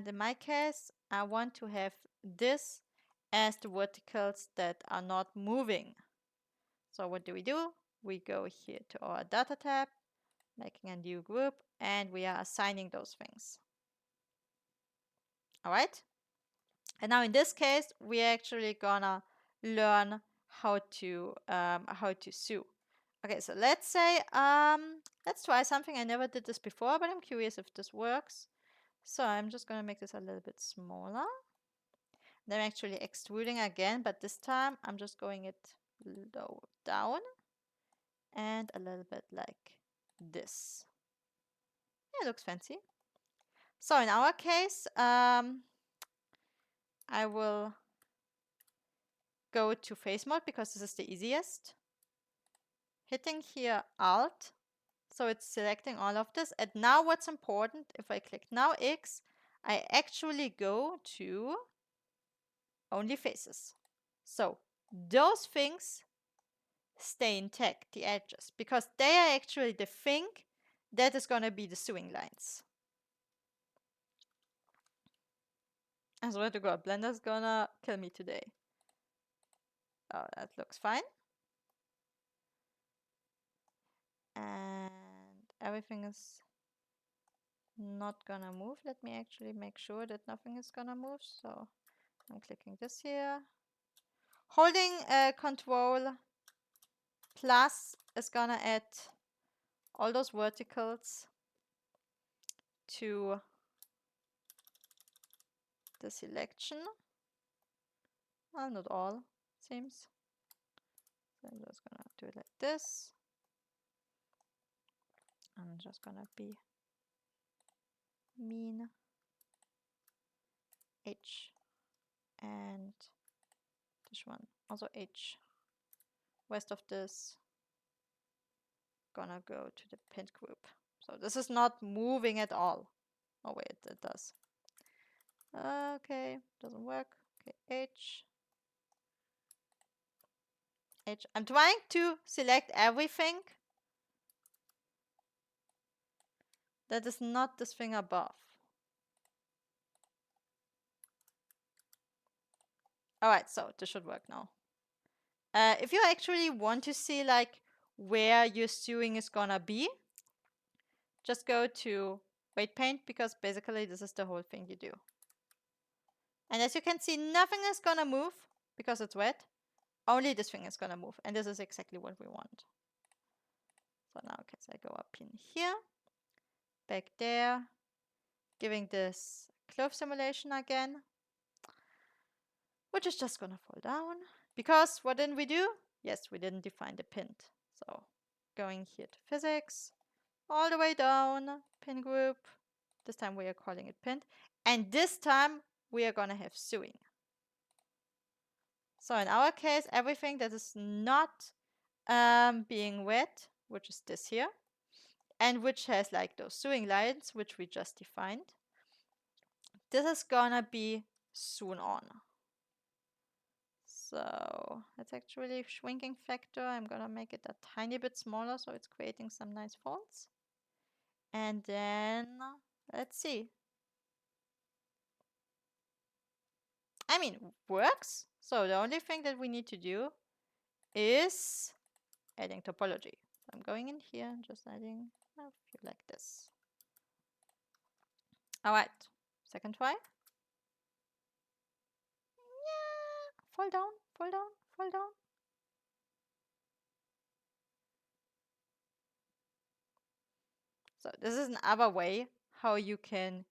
in my case, I want to have this as the verticals that are not moving. So what do? We go here to our data tab, making a new group, and we are assigning those things. All right. And now in this case, we're actually gonna learn how to sew. Okay, so let's say let's try something. I never did this before, but I'm curious if this works. So I'm just gonna make this a little bit smaller. Then I'm actually extruding again, but this time I'm just going it low down and a little bit like this. Yeah, it looks fancy. So in our case, I will go to face mode because this is the easiest. Hitting here Alt, so it's selecting all of this. And now what's important, if I click now X, I actually go to only faces. So those things stay intact, the edges, because they are actually the thing that is going to be the sewing lines. I swear to God, Blender's gonna kill me today. Oh, that looks fine. And everything is not gonna move. Let me actually make sure that nothing is gonna move. So I'm clicking this here. Holding Control plus is gonna add all those verticals to the selection. Well, not all, seems. So I'm just gonna do it like this. I'm just gonna be mean H and this one also H. Rest of this gonna go to the pinned group. So this is not moving at all. Oh wait, it does. Okay, doesn't work. Okay, H. H. I'm trying to select everything that is not this thing above. Alright, so this should work now. If you actually want to see like where your sewing is gonna be, just go to weight paint, because basically this is the whole thing you do. And as you can see, nothing is gonna move because it's wet. Only this thing is gonna move, and this is exactly what we want. So now, okay, so I go up in here, back there, giving this clove simulation again, which is just gonna fall down. Because what didn't we do? Yes, we didn't define the pin. So going here to physics, all the way down, pin group. This time we are calling it pinned. And this time we are gonna have sewing. So in our case, everything that is not being wet, which is this here, and which has like those sewing lines, which we just defined, this is gonna be sewn on. So that's actually shrinking factor. I'm gonna make it a tiny bit smaller so it's creating some nice folds. And then let's see. I mean, works. So the only thing that we need to do is adding topology. So I'm going in here and just adding a few like this. All right, second try. Yeah, fall down, fall down, fall down. So this is another way how you can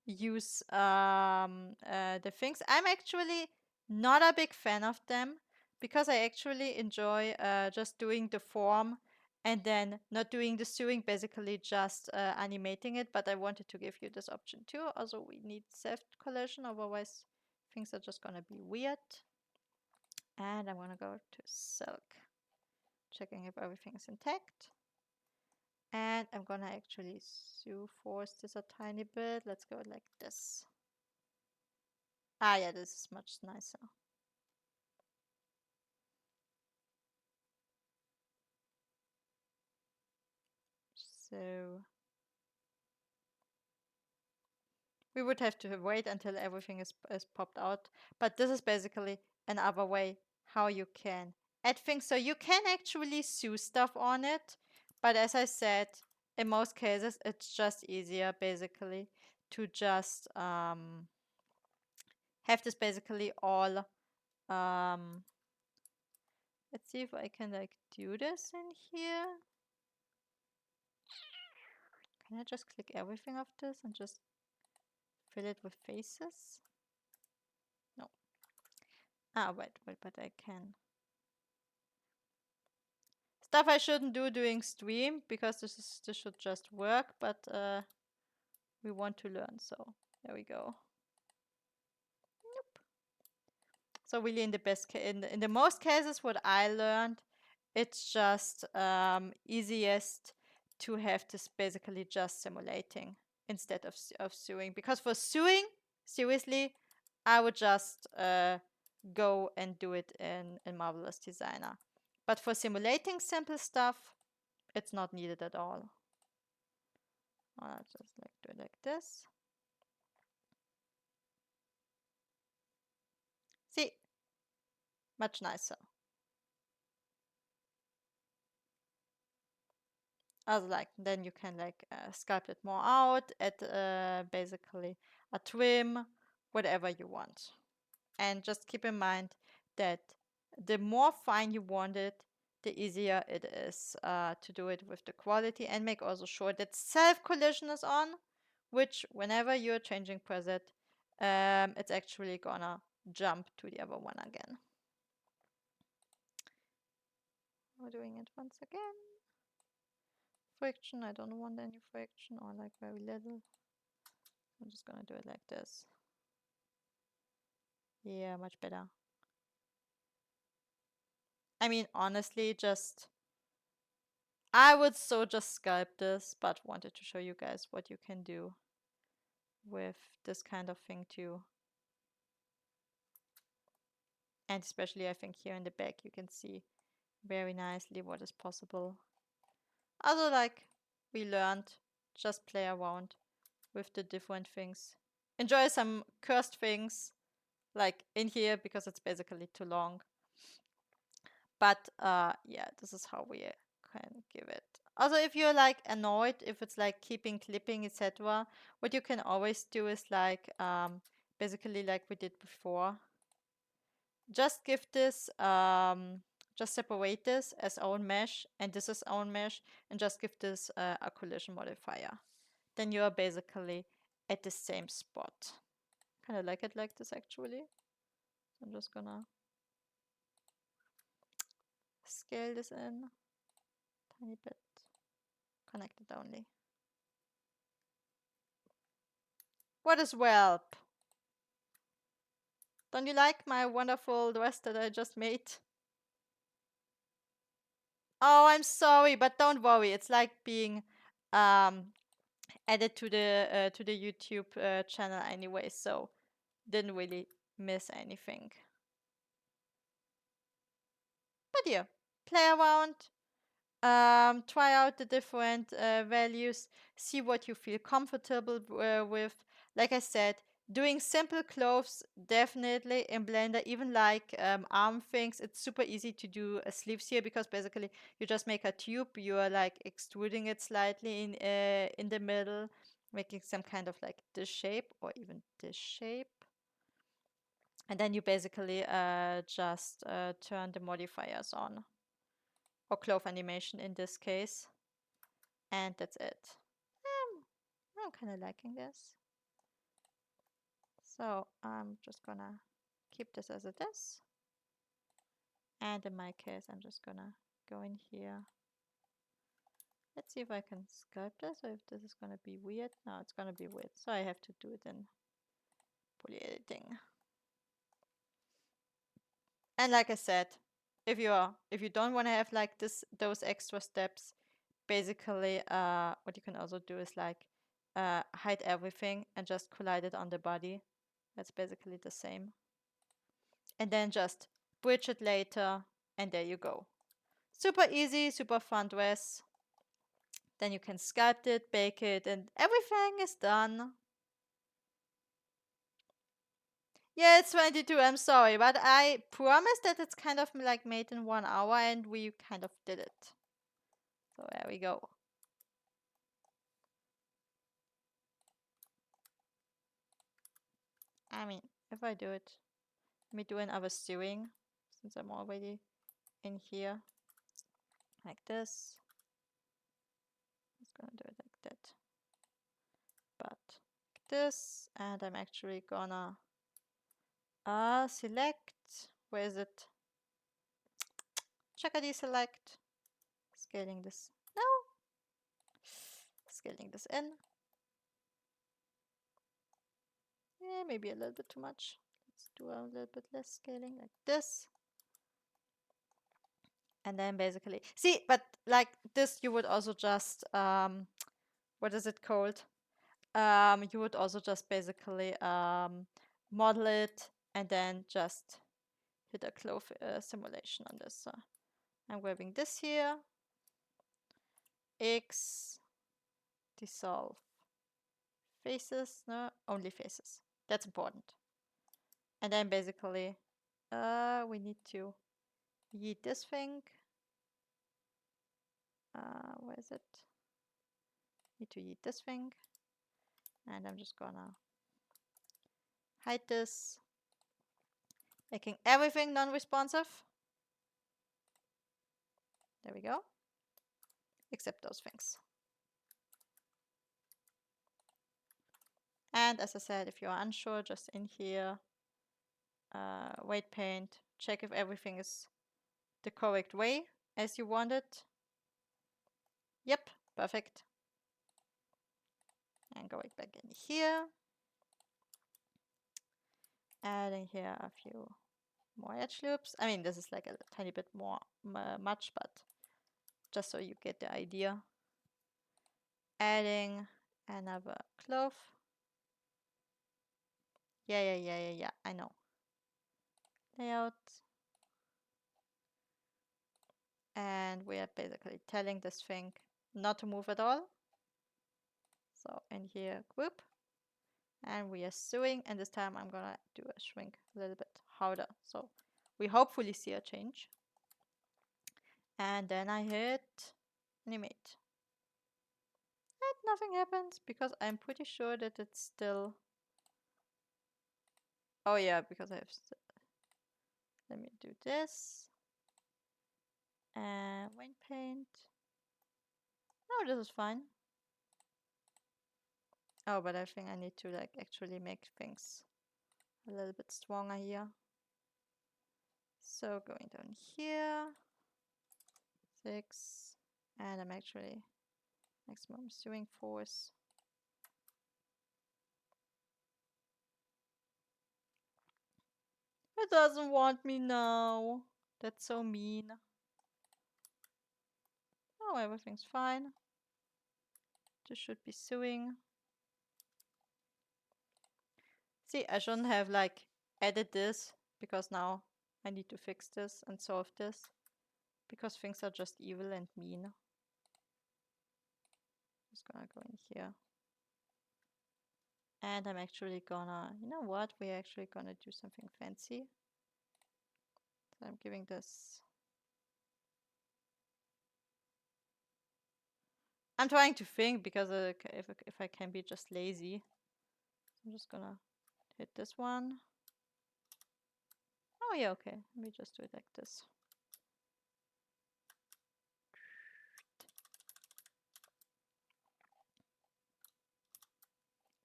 use the things. I'm actually not a big fan of them because I actually enjoy just doing the form and then not doing the sewing, basically just animating it. But I wanted to give you this option too. Also, we need self collision, otherwise things are just gonna be weird. And I'm gonna go to silk, checking if everything is intact. And I'm gonna actually force this a tiny bit. Let's go like this. Ah, yeah, this is much nicer. So we would have to wait until everything is popped out. But this is basically another way how you can add things. So you can actually sew stuff on it. But as I said, in most cases, it's just easier basically to just have this basically all let's see if I can like do this in here. Can I just click everything of this and just fill it with faces? No. Ah, wait, but I can. Stuff I shouldn't do during stream because this should just work, but we want to learn, so there we go. Nope. So really, in the in the most cases, what I learned, it's just easiest to have this basically just simulating instead of sewing. Because for sewing, seriously, I would just go and do it in Marvelous Designer. But for simulating simple stuff, it's not needed at all. I'll just like do it like this. See, much nicer. As like then you can like sculpt it more out, add basically a trim, whatever you want. And just keep in mind that the more fine you want it, the easier it is to do it with the quality, and make also sure that self collision is on, which whenever you're changing preset, it's actually gonna jump to the other one again. We're doing it once again. Friction, I don't want any friction or like very little. I'm just gonna do it like this. Yeah, much better. I mean, honestly, I would so just sculpt this, but wanted to show you guys what you can do with this kind of thing too. And especially I think here in the back you can see very nicely what is possible. Also, like, we learned, just play around with the different things. Enjoy some cursed things, like in here, because it's basically too long. But yeah, this is how we can give it. Also, if you're like annoyed, if it's like keeping clipping, etc., what you can always do is like basically like we did before. Just give this just separate this as own mesh, and this is own mesh, and just give this a collision modifier. Then you are basically at the same spot. Kind of like it like this actually. So I'm just gonna scale this in tiny bit. Connect it only. What is whelp? Don't you like my wonderful dress that I just made? Oh, I'm sorry, but don't worry. It's like being um, added to the YouTube channel anyway, so didn't really miss anything. But yeah, play around, try out the different values, see what you feel comfortable with. Like I said, doing simple clothes definitely in Blender, even like arm things. It's super easy to do sleeves here because basically you just make a tube, you are like extruding it slightly in the middle, making some kind of like this shape or even this shape. And then you basically just turn the modifiers on, or clove animation in this case. And that's it. I'm kind of liking this. So I'm just gonna keep this as it is. And in my case, I'm just gonna go in here. Let's see if I can sculpt this or if this is gonna be weird. No, it's gonna be weird. So I have to do it in poly editing. And like I said, if you don't want to have like those extra steps, basically what you can also do is like hide everything and just collide it on the body. That's basically the same. And then just bridge it later, and there you go. Super easy, super fun dress. Then you can sculpt it, bake it, and everything is done. Yeah, it's 22, I'm sorry, but I promise that it's kind of like made in 1 hour, and we kind of did it. So there we go. I mean, if I do it, let me do another steering, since I'm already in here, like this. I'm just gonna do it like that. But like this, and I'm actually gonna select, where is it? Checker deselect, scaling this, no, scaling this in. Yeah, maybe a little bit too much. Let's do a little bit less scaling, like this. And then basically, see, but like this, you would also just, what is it called? You would also just basically model it and then just hit a clove simulation on this. So I'm grabbing this here, X, dissolve faces, no, only faces. That's important. And then basically, we need to yeet this thing. Where is it? Need to yeet this thing. And I'm just gonna hide this, making everything non-responsive. There we go. Except those things. And as I said, if you're unsure, just in here, weight paint, check if everything is the correct way as you want it. Yep, perfect. And going back in here. Adding here a few more edge loops. I mean, this is like a tiny bit more much, but just so you get the idea. Adding another clove. Yeah, I know. Layout. And we are basically telling this thing not to move at all. So in here, group, and we are sewing, and this time I'm gonna do a shrink a little bit harder. So we hopefully see a change. And then I hit animate. And nothing happens because I'm pretty sure that it's still. Oh yeah, because I have. Let me do this. And wing paint. Oh, this is fine. Oh, but I think I need to like actually make things a little bit stronger here. So going down here, 6, and I'm actually maximum sewing force. It doesn't want me now. That's so mean. Oh, everything's fine. This should be sewing. See, I shouldn't have like added this because now I need to fix this and solve this because things are just evil and mean. Just gonna go in here. And I'm actually gonna, you know what? We're actually gonna do something fancy. So I'm giving this. I'm trying to think because if I can be just lazy, I'm just gonna hit this one. Oh yeah, okay. Let me just do it like this.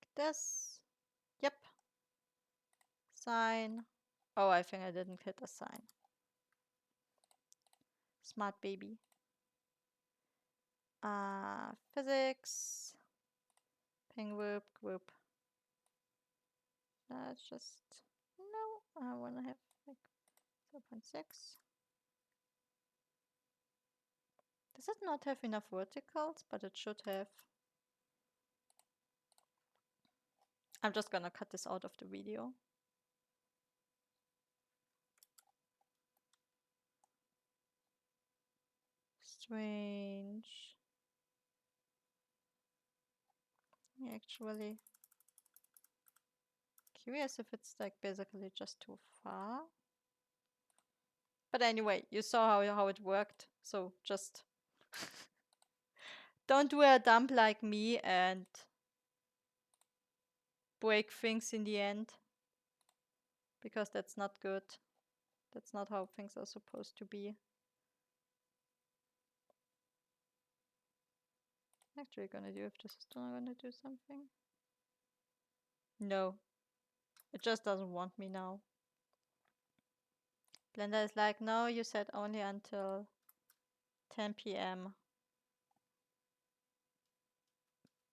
Like this. Yep. Sign. Oh, I think I didn't hit a sign. Smart baby. Physics. Ping group, group. That's just, no, I wanna have like 0.6. Does it not have enough verticals? But it should have. I'm just gonna cut this out of the video. Strange. Actually, curious if it's like basically just too far. But anyway, you saw how it worked. So just don't do a dump like me and break things in the end. Because that's not good. That's not how things are supposed to be. Actually gonna do if this is still gonna do something. No. It just doesn't want me now. Blender is like, no, you said only until 10 p.m.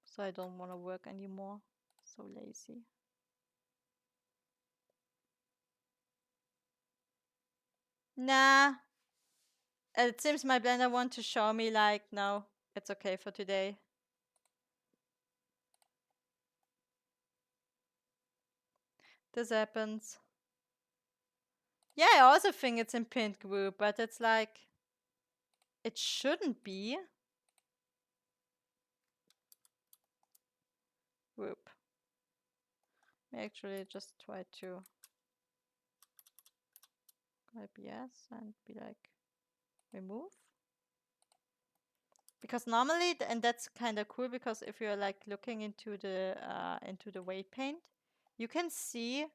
So I don't want to work anymore. So lazy. Nah. It seems my Blender wants to show me like, no, it's okay for today. This happens. Yeah, I also think it's in pinned group, but it's like, it shouldn't be. Group. I actually just try to type yes and be like, remove. Because normally, and that's kind of cool because if you're like looking into the weight paint, you can see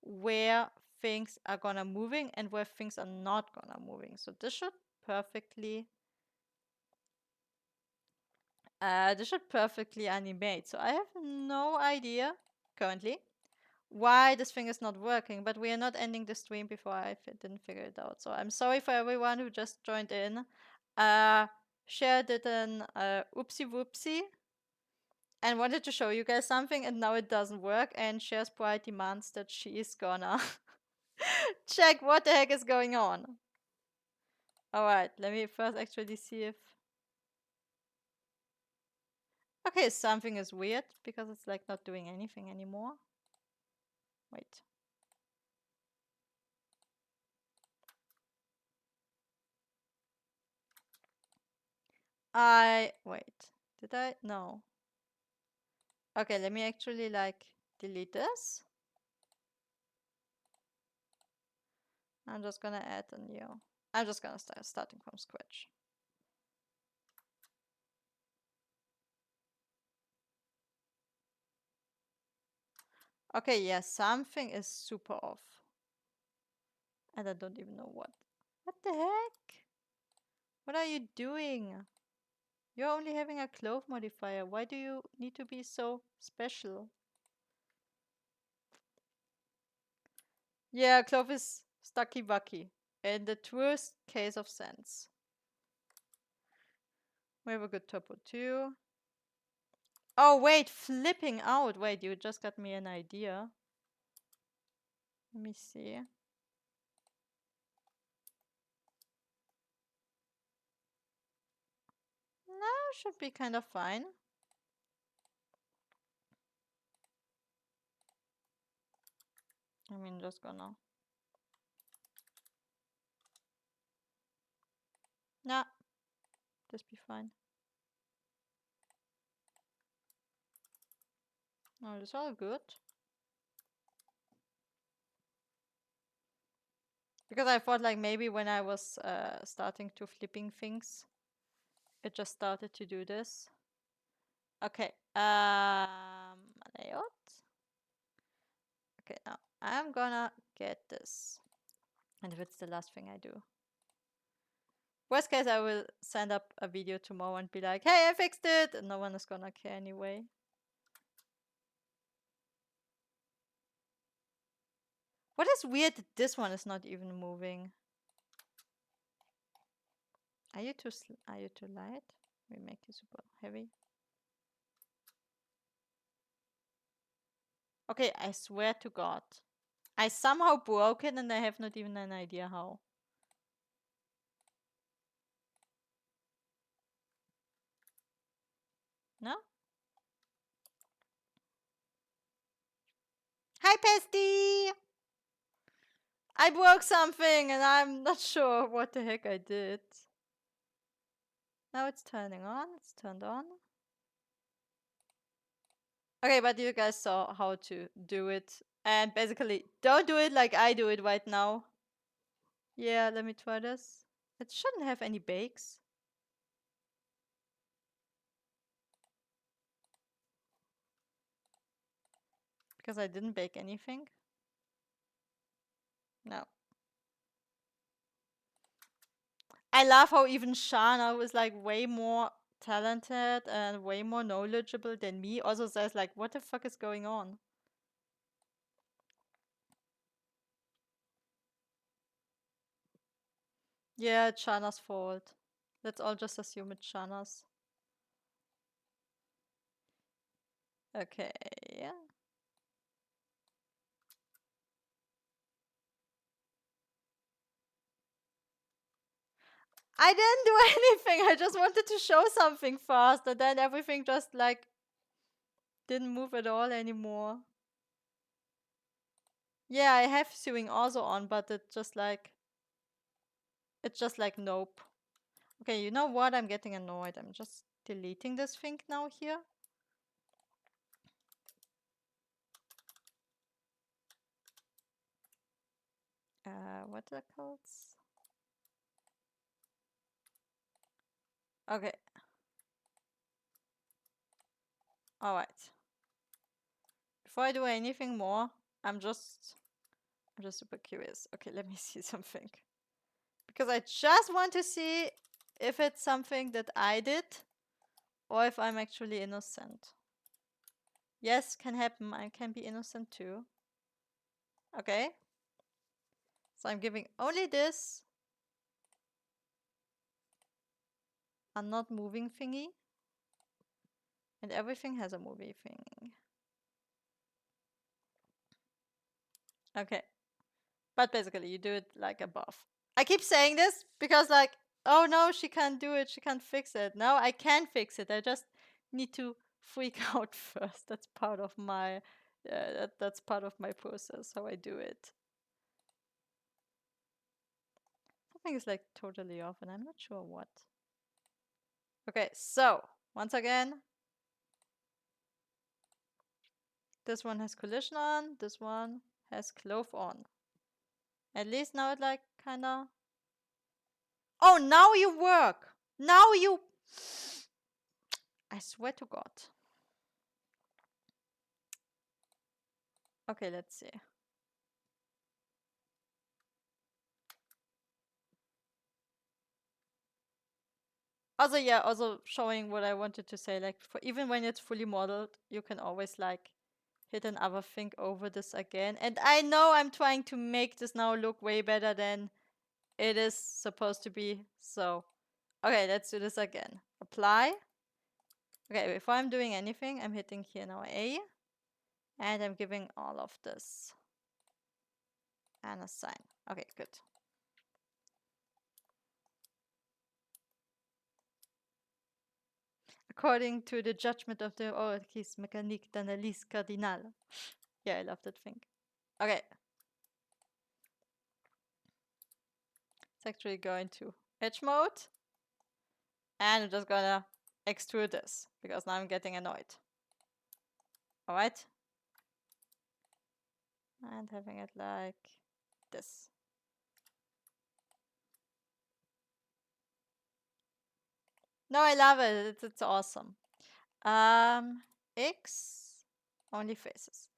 where things are gonna moving and where things are not gonna moving. So this should perfectly animate. So I have no idea currently why this thing is not working, but we are not ending the stream before I didn't figure it out. So I'm sorry for everyone who just joined in. Cher did an oopsie whoopsie and wanted to show you guys something, and now it doesn't work, and Cher's pride demands that she is gonna check what the heck is going on. Alright, let me first actually see if... Okay, something is weird, because it's like not doing anything anymore. Wait. Wait. Did I? No. Okay, let me actually like delete this. I'm just gonna add a new. I'm just gonna start starting from scratch. Okay, yeah, something is super off. And I don't even know what. What the heck? What are you doing? You're only having a clove modifier. Why do you need to be so special? Yeah, clove is stucky bucky. In the truest case of sense. We have a good topo too. Oh, wait, flipping out. Wait, you just got me an idea. Let me see. No, should be kind of fine. I mean, just gonna. Nah, just be fine. No, it's all good. Because I thought like maybe when I was starting to flipping things, it just started to do this. Okay, layout. Okay, now I'm gonna get this. And if it's the last thing I do. Worst case, I will send up a video tomorrow and be like, hey, I fixed it! And no one is gonna care anyway. What is weird that this one is not even moving? Are you too light? We make you super heavy. Okay, I swear to God. I somehow broke it and I have not even an idea how. No? Hi, Pesty! I broke something and I'm not sure what the heck I did. Now it's turning on. It's turned on. Okay, but you guys saw how to do it. And basically, don't do it like I do it right now. Yeah, let me try this. It shouldn't have any bakes. Because I didn't bake anything. No. I love how even Shana, who is like way more talented and way more knowledgeable than me, also says like, what the fuck is going on? Yeah, it's Shana's fault. Let's all just assume it's Shana's. Okay, yeah. I didn't do anything. I just wanted to show something fast, and then everything just like didn't move at all anymore. Yeah, I have sewing also on, but it's just like nope. Okay, you know what? I'm getting annoyed. I'm just deleting this thing now here. What are the codes? Okay. All right. Before I do anything more, I'm just super curious. Okay, let me see something. Because I just want to see if it's something that I did or if I'm actually innocent. Yes, can happen. I can be innocent too. Okay. So I'm giving only this a not moving thingy. And everything has a movie thing. Okay. But basically, you do it like above. I keep saying this because, like, oh no, she can't do it. She can't fix it. No, I can fix it. I just need to freak out first. That's part of my, that's part of my process. How I do it. Something is like totally off, and I'm not sure what. Okay, so once again, this one has collision on, this one has clove on. At least now it like kinda. Oh, now you work! Now you. I swear to God. Okay, let's see. Also, yeah, also showing what I wanted to say. Like, for even when it's fully modeled, you can always like hit another thing over this again. And I know I'm trying to make this now look way better than it is supposed to be. So, okay, let's do this again. Apply. Okay, before I'm doing anything, I'm hitting here now A. And I'm giving all of this and a sign. Okay, good. According to the judgment of the Orchis Mécanique d'Analyse Cardinale. Yeah, I love that thing. Okay. It's actually going to edge mode. And I'm just gonna extrude this because now I'm getting annoyed. Alright. And having it like this. No, I love it. It's awesome. X only faces.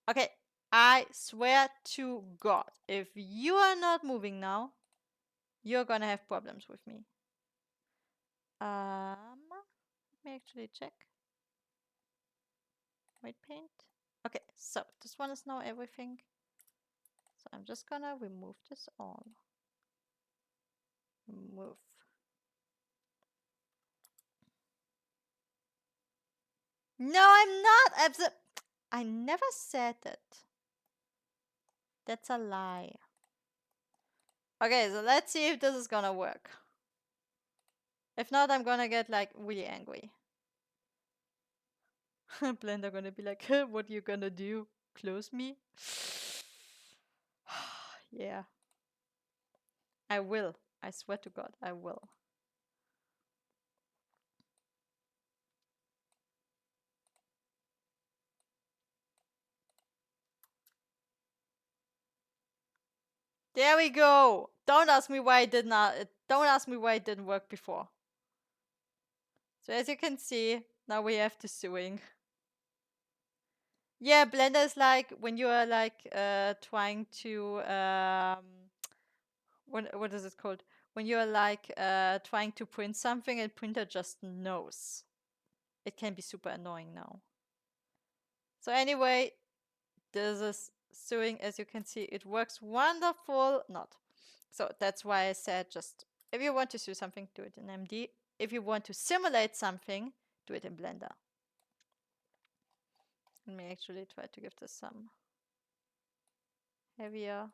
Okay, I swear to God, if you are not moving now, you're gonna have problems with me. Let me actually check. White paint. Okay, so this one is now everything. So I'm just gonna remove this all. Move. No, I'm not. I never said it. That's a lie. Okay, so let's see if this is gonna work. If not, I'm gonna get like really angry. Blender gonna be like, what you gonna do? Close me? Yeah. I will. I swear to God, I will. There we go. Don't ask me why it did not. Don't ask me why it didn't work before. So as you can see, now we have the sewing. Yeah, Blender is like when you are like trying to what is it called? When you are like trying to print something and printer just knows. It can be super annoying now. So anyway, this is sewing. As you can see, it works wonderful. Not. So that's why I said just if you want to sew something, do it in MD. If you want to simulate something, do it in Blender. Let me actually try to give this some heavier.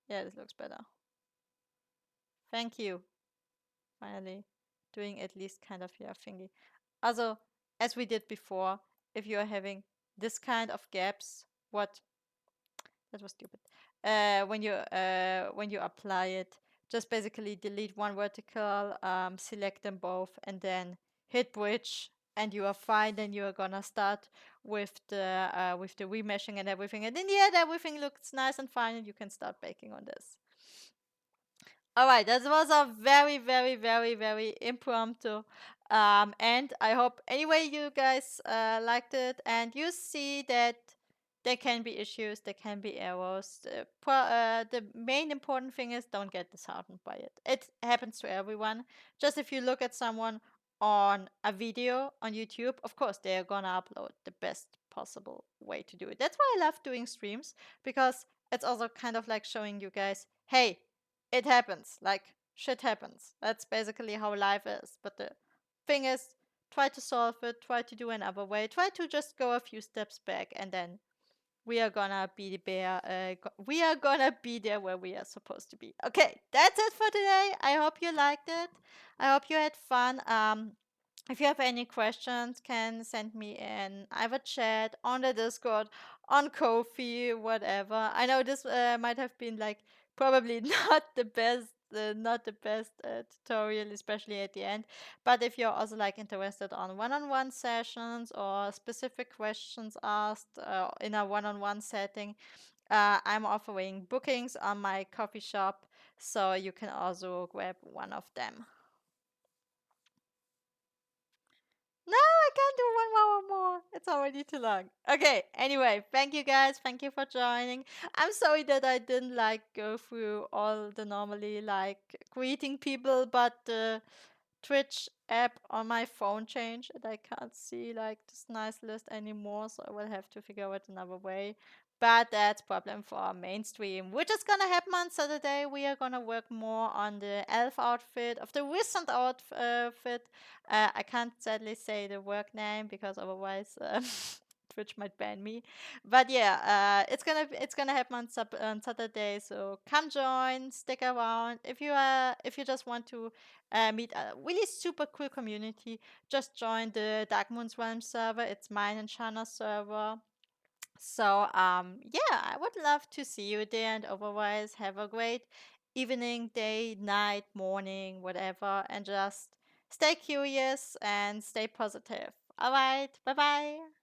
Yeah, this looks better. Thank you. Finally, doing at least kind of your thingy. Also, as we did before, if you are having this kind of gaps, what that was stupid. When you apply it, just basically delete one vertical, select them both, and then hit bridge, and you are fine. Then you are gonna start with the remeshing and everything, and in the end, everything looks nice and fine, and you can start baking on this. All right, that was a very, very, very, very impromptu. And I hope anyway you guys liked it, and you see that there can be issues, there can be errors. The main important thing is don't get disheartened by it. It happens to everyone. Just if you look at someone on a video on YouTube, of course they're gonna upload the best possible way to do it. That's why I love doing streams, because it's also kind of like showing you guys, hey, it happens. Like, shit happens. That's basically how life is. But the thing is, try to solve it, try to do another way, try to just go a few steps back, and then we are gonna be we are gonna be there where we are supposed to be. Okay, that's it for today. I hope you liked it. I hope you had fun. If you have any questions, can send me in either chat, on the Discord, on Kofi, whatever. I know this might have been like probably not the best not the best tutorial, especially at the end. But if you're also like interested on one-on-one sessions or specific questions asked in a one-on-one setting, I'm offering bookings on my coffee shop, so you can also grab one of them. No, I can't do 1 hour more. It's already too long. Okay, anyway, thank you guys. Thank you for joining. I'm sorry that I didn't like go through all the normally like greeting people, but the Twitch app on my phone changed and I can't see like this nice list anymore, so I will have to figure out another way. But that's problem for our mainstream, which is gonna happen on Saturday. We are gonna work more on the elf outfit of the wizard outfit. I can't sadly say the work name because otherwise Twitch might ban me. But yeah, it's gonna happen on Saturday. So come join, stick around. If you just want to meet a really super cool community, just join the Dark Moon's Realm server. It's mine and Shana's server. So yeah, I would love to see you there. And otherwise, have a great evening, day, night, morning, whatever, and just stay curious and stay positive. All right, bye bye.